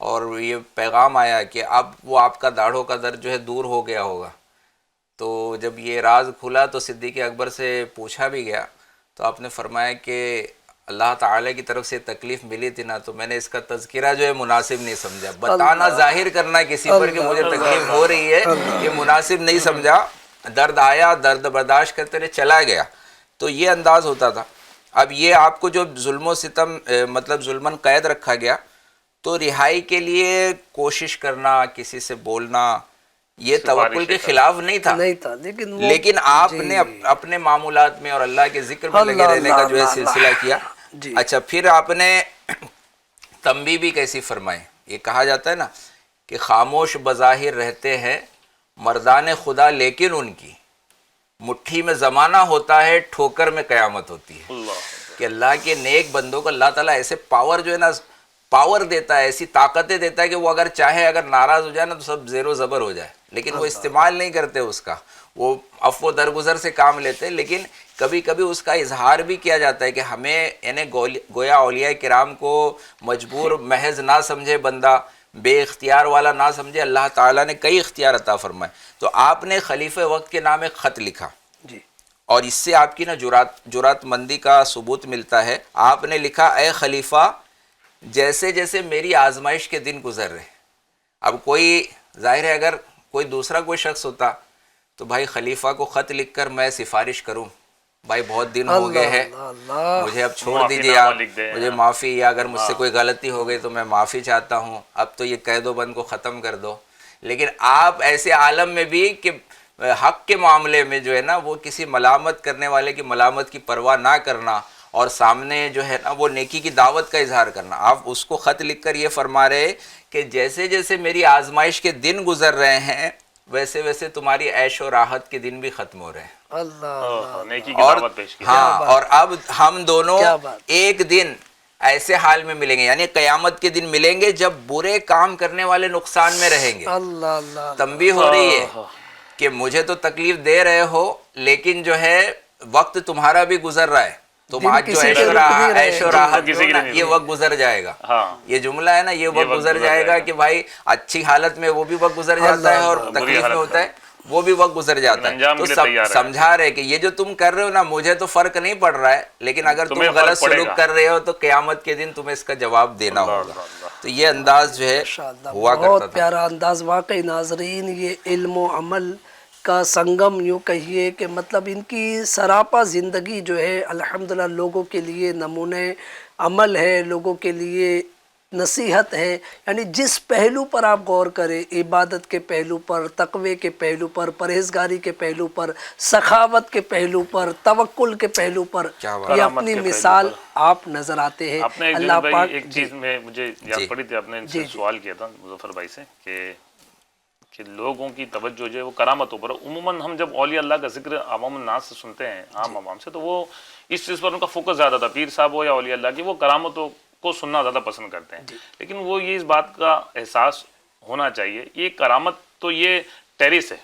اور یہ پیغام آیا کہ اب وہ آپ کا داڑھوں کا درد جو ہے دور ہو گیا ہوگا. تو جب یہ راز کھلا تو صدیق اکبر سے پوچھا بھی گیا تو آپ نے فرمایا کہ اللہ تعالیٰ کی طرف سے تکلیف ملی تھی نا تو میں نے اس کا تذکرہ جو ہے مناسب نہیں سمجھا. بتانا ظاہر کرنا کسی پر کہ مجھے تکلیف ہو رہی ہے یہ مناسب نہیں سمجھا. درد آیا، درد برداشت کرتے رہے، چلا گیا. تو یہ انداز ہوتا تھا. اب یہ آپ کو جو ظلم و ستم مطلب ظلماً قید رکھا گیا تو رہائی کے لیے کوشش کرنا، کسی سے بولنا، یہ توکل کے خلاف نہیں تھا، لیکن آپ نے اپنے معمولات میں اور اللہ کے ذکر میں لگے رہنے کا جو ہے سلسلہ کیا. اچھا پھر آپ نے تنبیہ بھی کیسی فرمائی. یہ کہا جاتا ہے نا کہ خاموش بظاہر رہتے ہیں مردان خدا لیکن ان کی مٹھی میں زمانہ ہوتا ہے، ٹھوکر میں قیامت ہوتی ہے. کہ اللہ کے نیک بندوں کو اللہ تعالیٰ ایسے پاور جو ہے نا پاور دیتا ہے، ایسی طاقتیں دیتا ہے کہ وہ اگر چاہے اگر ناراض ہو جائے نا تو سب زیر و زبر ہو جائے، لیکن وہ استعمال نہیں کرتے اس کا، وہ عفو درگزر سے کام لیتے ہیں. لیکن کبھی کبھی اس کا اظہار بھی کیا جاتا ہے کہ ہمیں یعنی گویا اولیاء کرام کو مجبور محض نہ سمجھے بندہ، بے اختیار والا نہ سمجھے. اللہ تعالیٰ نے کئی اختیار عطا فرمائے. تو آپ نے خلیفہ وقت کے نام ایک خط لکھا جی اور اس سے آپ کی نا جرات مندی کا ثبوت ملتا ہے. آپ نے لکھا اے خلیفہ جیسے جیسے میری آزمائش کے دن گزر رہے. اب کوئی ظاہر ہے اگر کوئی دوسرا کوئی شخص ہوتا تو بھائی خلیفہ کو خط لکھ کر میں سفارش کروں بھائی بہت دن ہو گئے ہیں مجھے اب چھوڑ دیجیے، آپ مجھے معافی، یا اگر مجھ سے کوئی غلطی ہو گئی تو میں معافی چاہتا ہوں، اب تو یہ قید و بند کو ختم کر دو. لیکن آپ ایسے عالم میں بھی کہ حق کے معاملے میں جو ہے نا وہ کسی ملامت کرنے والے کی ملامت کی پرواہ نہ کرنا اور سامنے جو ہے نا وہ نیکی کی دعوت کا اظہار کرنا. آپ اس کو خط لکھ کر یہ فرما رہے کہ جیسے جیسے میری آزمائش کے دن گزر رہے ہیں ویسے ویسے تمہاری عیش و راحت کے دن بھی ختم ہو رہے ہیں. نیکی کی اور دعوت پیش کی. ہاں اور اب ہم دونوں ایک دن ایسے حال میں ملیں گے، یعنی قیامت کے دن ملیں گے جب برے کام کرنے والے نقصان میں رہیں گے. تنبیہ ہو رہی ہے کہ مجھے تو تکلیف دے رہے ہو لیکن جو ہے وقت تمہارا بھی گزر رہا ہے. تم آج جو عیش و راحت یہ وقت گزر جائے گا. یہ جملہ ہے نا یہ وقت گزر جائے گا کہ بھائی اچھی حالت میں وہ بھی وقت گزر جاتا ہے اور تکلیف میں ہوتا ہے وہ بھی وقت گزر جاتا ہے. تو سمجھا رہے کہ یہ جو تم کر رہے ہو نا مجھے تو فرق نہیں پڑ رہا ہے، لیکن اگر تم غلط سلوک کر رہے ہو تو قیامت کے دن تمہیں اس کا جواب دینا ہوگا. تو یہ انداز جو ہے ہوا کرتا تھا. بہت پیارا انداز. واقعی ناظرین یہ علم و عمل کا سنگم یوں کہیے کہ مطلب ان کی سراپا زندگی جو ہے الحمدللہ لوگوں کے لیے نمونے عمل ہے، لوگوں کے لیے نصیحت ہے، یعنی جس پہلو پر آپ غور کریں، عبادت کے پہلو پر، تقوی کے پہلو پر، پرہیزگاری کے پہلو پر، سخاوت کے پہلو پر، توکل کے پہلو پر، یہ اپنی مثال آپ نظر آتے ہیں. آپ نے اللہ بھائی پاک ایک چیز میں مجھے یاد پڑی تھی، آپ نے ان سے سوال کیا تھا مظفر بھائی سے کہ لوگوں کی توجہ جو ہے وہ کرامتوں پر. عموماً ہم جب اولیاء اللہ کا ذکر عوام الناس سے سنتے ہیں، عام عوام سے، تو وہ اس چیز پر ان کا فوکس زیادہ تھا، پیر صاحب ہو یا اولیاء اللہ کی، وہ کرامتوں کو سننا زیادہ پسند کرتے ہیں. لیکن وہ یہ اس بات کا احساس ہونا چاہیے، یہ کرامت تو یہ ٹیرس ہے،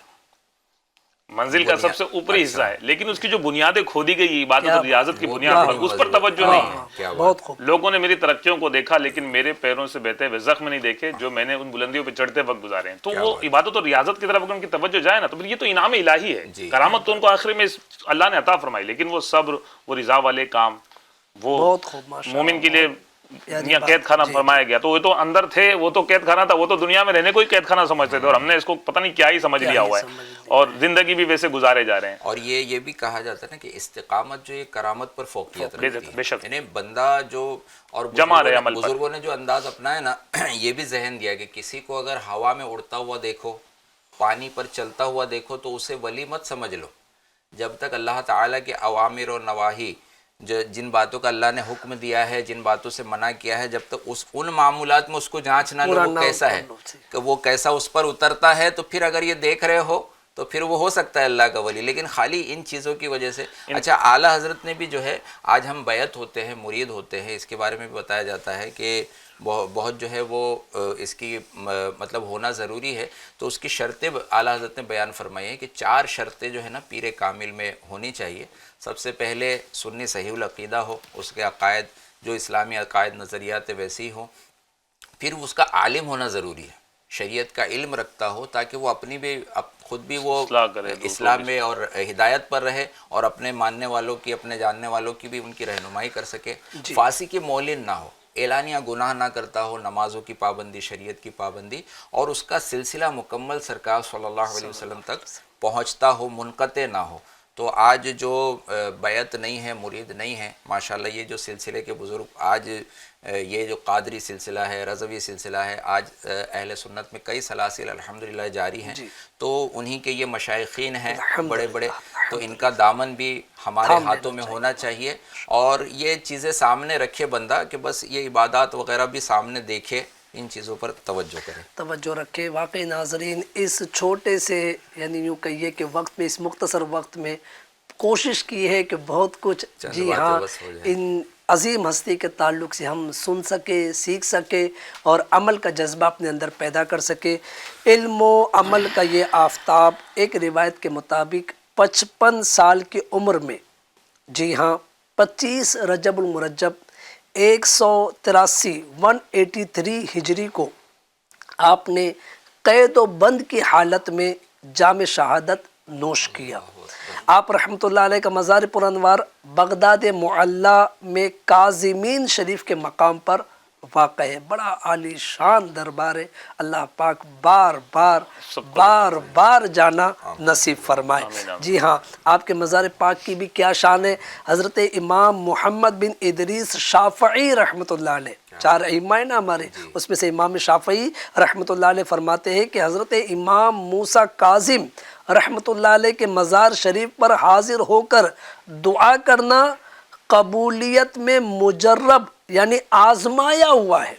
منزل کا سب سے اوپری حصہ ہے، لیکن اس کی جو بنیادیں کھودی گئی عبادت اور ریاضت کی بنیاد پر، اس پر توجہ نہیں ہے. بہت خوب. لوگوں نے میری ترقیوں کو دیکھا لیکن میرے پیروں سے بہتے ہوئے زخم نہیں دیکھے جو میں نے ان بلندیوں پہ چڑھتے وقت گزارے ہیں. تو وہ عبادت اور ریاضت کی طرف اگر ان کی توجہ جائے نا، تو پھر یہ تو انعام الہی ہے. کرامت تو ان کو آخر میں اللہ نے عطا فرمائی، لیکن وہ صبر، وہ رضا والے کام، وہ مومن کے لیے دنیا قید خانہ فرمایا گیا. تو وہ تو اندر تھے، وہ تو قید خانہ تھا، وہ تو دنیا میں رہنے کو ہی قید خانہ سمجھتے تھے، اور ہم نے اس کو پتہ نہیں کیا ہی سمجھ لیا ہوا ہے، اور زندگی بھی ویسے گزارے جا رہے ہیں. اور یہ بھی کہا جاتا ہے نا کہ استقامت جو یہ کرامت پر فوقیت رکھتی ہے. بے شک. یعنی بندہ جو، اور بزرگوں نے جو انداز اپنایا نا، یہ بھی ذہن دیا کہ کسی کو اگر ہوا میں اڑتا ہوا دیکھو، پانی پر چلتا ہوا دیکھو، تو اسے ولی مت سمجھ لو. جب تک اللہ تعالیٰ کے اوامر و نواہی، جن باتوں کا اللہ نے حکم دیا ہے، جن باتوں سے منع کیا ہے، جب تک ان معمولات میں اس کو جانچ نہ لو وہ کیسا ہے، کہ وہ کیسا اس پر اترتا ہے، تو پھر اگر یہ دیکھ رہے ہو تو پھر وہ ہو سکتا ہے اللہ کا ولی. لیکن خالی ان چیزوں کی وجہ سے. اچھا، اعلیٰ حضرت نے بھی جو ہے، آج ہم بیعت ہوتے ہیں، مرید ہوتے ہیں، اس کے بارے میں بھی بتایا جاتا ہے کہ بہت جو ہے وہ اس کی مطلب ہونا ضروری ہے. تو اس کی شرطیں اعلیٰ حضرت نے بیان فرمائی ہیں کہ 4 شرطیں جو ہے نا پیر کامل میں ہونی چاہیے. سب سے پہلے سنی صحیح العقیدہ ہو، اس کے عقائد جو اسلامی عقائد نظریات ویسی ہوں. پھر اس کا عالم ہونا ضروری ہے، شریعت کا علم رکھتا ہو، تاکہ وہ اپنی بھی خود بھی وہ اسلام میں اور ہدایت پر رہے، اور اپنے ماننے والوں کی، اپنے جاننے والوں کی بھی ان کی رہنمائی کر سکے. فاسق مولن نہ ہو، اعلانیہ گناہ نہ کرتا ہو، نمازوں کی پابندی، شریعت کی پابندی، اور اس کا سلسلہ مکمل سرکار صلی اللہ علیہ وسلم تک پہنچتا ہو، منقطع نہ ہو. تو آج جو بیعت نہیں ہے، مرید نہیں ہے، ماشاءاللہ یہ جو سلسلے کے بزرگ، آج یہ جو قادری سلسلہ ہے، رضوی سلسلہ ہے، آج اہل سنت میں کئی سلاسل الحمدللہ جاری ہیں. تو انہی کے یہ مشائخین ہیں بڑے بڑے، تو ان کا دامن بھی ہمارے ہاتھوں میں ہونا چاہیے. اور یہ چیزیں سامنے رکھے بندہ، کہ بس یہ عبادات وغیرہ بھی سامنے دیکھے، ان چیزوں پر توجہ رکھے. واقعی ناظرین، اس چھوٹے سے، یعنی یوں کہیے کہ وقت میں، اس مختصر وقت میں کوشش کی ہے کہ بہت کچھ، جی ہاں، ان عظیم ہستی کے تعلق سے ہم سن سکے، سیکھ سکے، اور عمل کا جذبہ اپنے اندر پیدا کر سکے. علم و عمل کا یہ آفتاب ایک روایت کے مطابق 55 سال کی عمر میں، جی ہاں، 25 رجب المرجب 183 ہجری کو آپ نے قید و بند کی حالت میں جام شہادت نوش کیا. آپ رحمۃ اللہ علیہ کا مزار پر انوار بغداد معلی میں کاظمین شریف کے مقام پر واقع ہے. بڑا عالی شان دربار ہے. اللہ پاک بار بار جانا نصیب فرمائے. جی ہاں، آپ کے مزار پاک کی بھی کیا شان ہے. حضرت امام محمد بن ادریس شافعی رحمۃ اللہ علیہ، 4 ائمہ ہیں نا ہمارے، اس میں سے امام شافعی رحمۃ اللہ علیہ فرماتے ہیں کہ حضرت امام موسیٰ کاظم رحمۃ اللہ علیہ کے مزار شریف پر حاضر ہو کر دعا کرنا قبولیت میں مجرب، یعنی آزمایا ہوا ہے.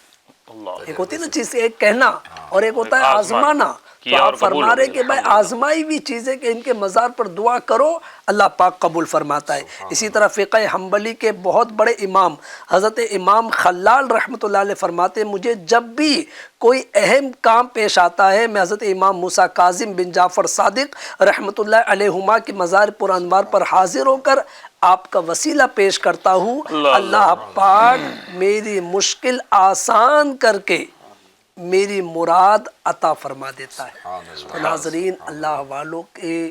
ایک ہوتی ہے نا چیز، ایک کہنا اور ایک ہوتا ہے آزمانا. تو آپ فرما رہے کہ بھائی آزمائی ہوئی چیز ہے کہ ان کے مزار پر دعا کرو، اللہ پاک قبول فرماتا ہے. اسی طرح فقہ حنبلی کے بہت بڑے امام حضرت امام خلال رحمۃ اللہ علیہ فرماتے ہیں، مجھے جب بھی کوئی اہم کام پیش آتا ہے، میں حضرت امام موسیٰ کاظم بن جعفر صادق رحمۃ اللہ علیہما کے مزار پر انوار پر حاضر ہو کر آپ کا وسیلہ پیش کرتا ہوں. اللہ پاک میری مشکل آسان کر کے میری مراد عطا فرما دیتا ہے. تو ناظرین، اللہ والوں کے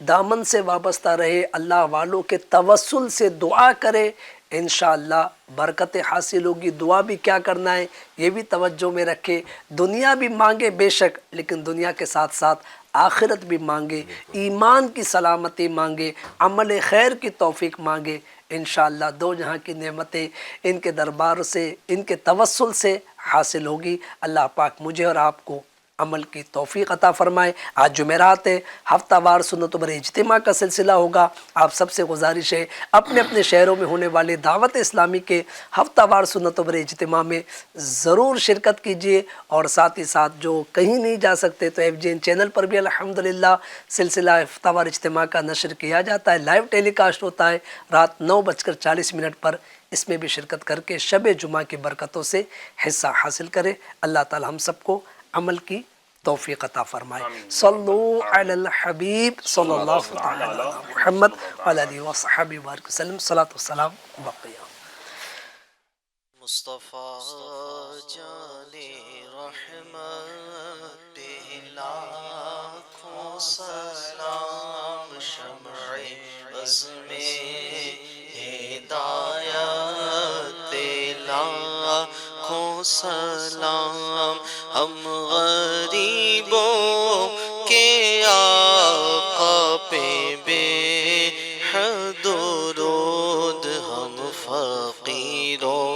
دامن سے وابستہ رہے، اللہ والوں کے توسل سے دعا کرے، انشاءاللہ برکت حاصل ہوگی. دعا بھی کیا کرنا ہے یہ بھی توجہ میں رکھے. دنیا بھی مانگے بے شک، لیکن دنیا کے ساتھ ساتھ آخرت بھی مانگے، ایمان کی سلامتی مانگے، عمل خیر کی توفیق مانگے. انشاءاللہ دو جہاں کی نعمتیں ان کے دربار سے، ان کے توسل سے حاصل ہوگی. اللہ پاک مجھے اور آپ کو عمل کی توفیق عطا فرمائے. آج جمعرات ہے، ہفتہ وار سنتوں پر اجتماع کا سلسلہ ہوگا. آپ سب سے گزارش ہے اپنے اپنے شہروں میں ہونے والے دعوت اسلامی کے ہفتہ وار سنتوں پر اجتماع میں ضرور شرکت کیجیے. اور ساتھ ہی ساتھ جو کہیں نہیں جا سکتے تو FGN چینل پر بھی الحمدللہ سلسلہ ہفتہ وار اجتماع کا نشر کیا جاتا ہے، لائیو ٹیلی کاسٹ ہوتا ہے رات 9:40 پر. اس میں بھی شرکت کر کے شب جمعہ کی برکتوں سے حصہ حاصل کرے. اللہ تعالی ہم سب کو عمل کی توفیق عطا فرمائے. صلو علی الحبیب صلی اللہ تعالی علی محمد وعلی آلہ وصحبہ وبارک وسلم. صلاۃ والسلام بقیہ. مصطفیٰ جان رحمت پہ لاکھوں سلام، شمع عزم ہدایت پہ لاکھوں سلام. ہم غریبوں کے آقا پہ بے حد درود، ہم فقیروں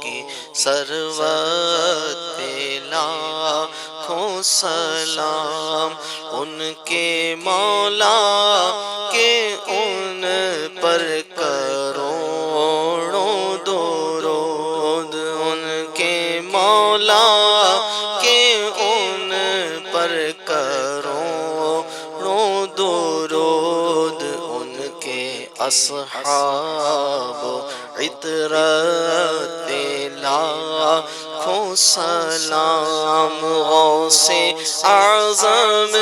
کی ثروت پہ لاکھوں سلام. ان کے مولا کے ان پر کروڑوں درود، ان کے مولا کے ان پر کروڑوں درود. ان کے اصحاب عطرت پہ لاکھوں سلام. غوث اعظم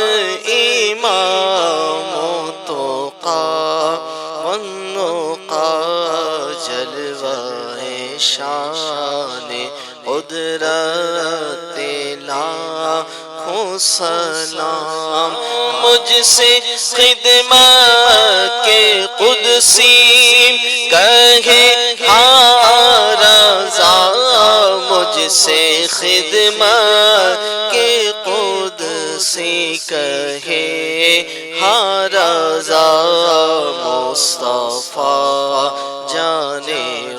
امام تقی والنقی، جلوہ شان قدرت پہ لاکھوں سلام. مجھ سے خدمت کے قدسی کہے ہاں رضا، مجھ سے خدمت کے قدسی کہے ہاں رضا. مصطفیٰ جان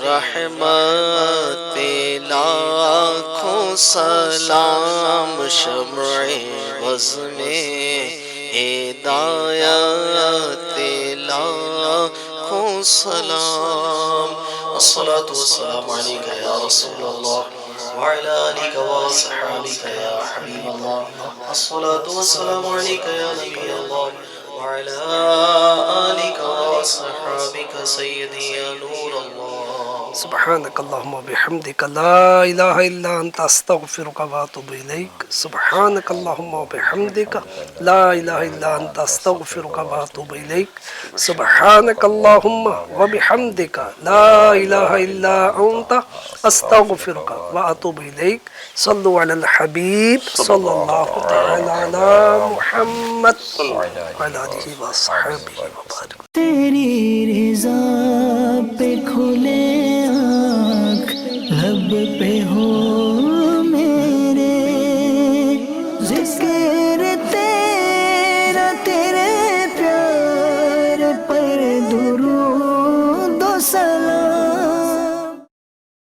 رحمت پہ لاکھوں سلام، شمع عزم ہدایت پہ لاکھوں سلام. الصلاة والسلام عليك يا رسول الله وعلى آلك وصحبك يا حبيب الله. الصلاة والسلام عليك يا نبي الله وعلى آلك وصحبك سيدي يا نور الله. سبحانك اللهم وبحمدك لا إله إلا أنت أستغفرك وأتوب إليك. سبحانك اللهم وبحمدك لا إله إلا أنت أستغفرك وأتوب إليك. سبحانك اللهم وبحمدك لا إله إلا أنت أستغفرك وأتوب إليك. صلوا على الحبيب صلى الله تعالى على محمد وعلى آله وصحبه وبارك. تیری رضا پہ کھلے آنکھ، لب پہ ہو میرے ذکر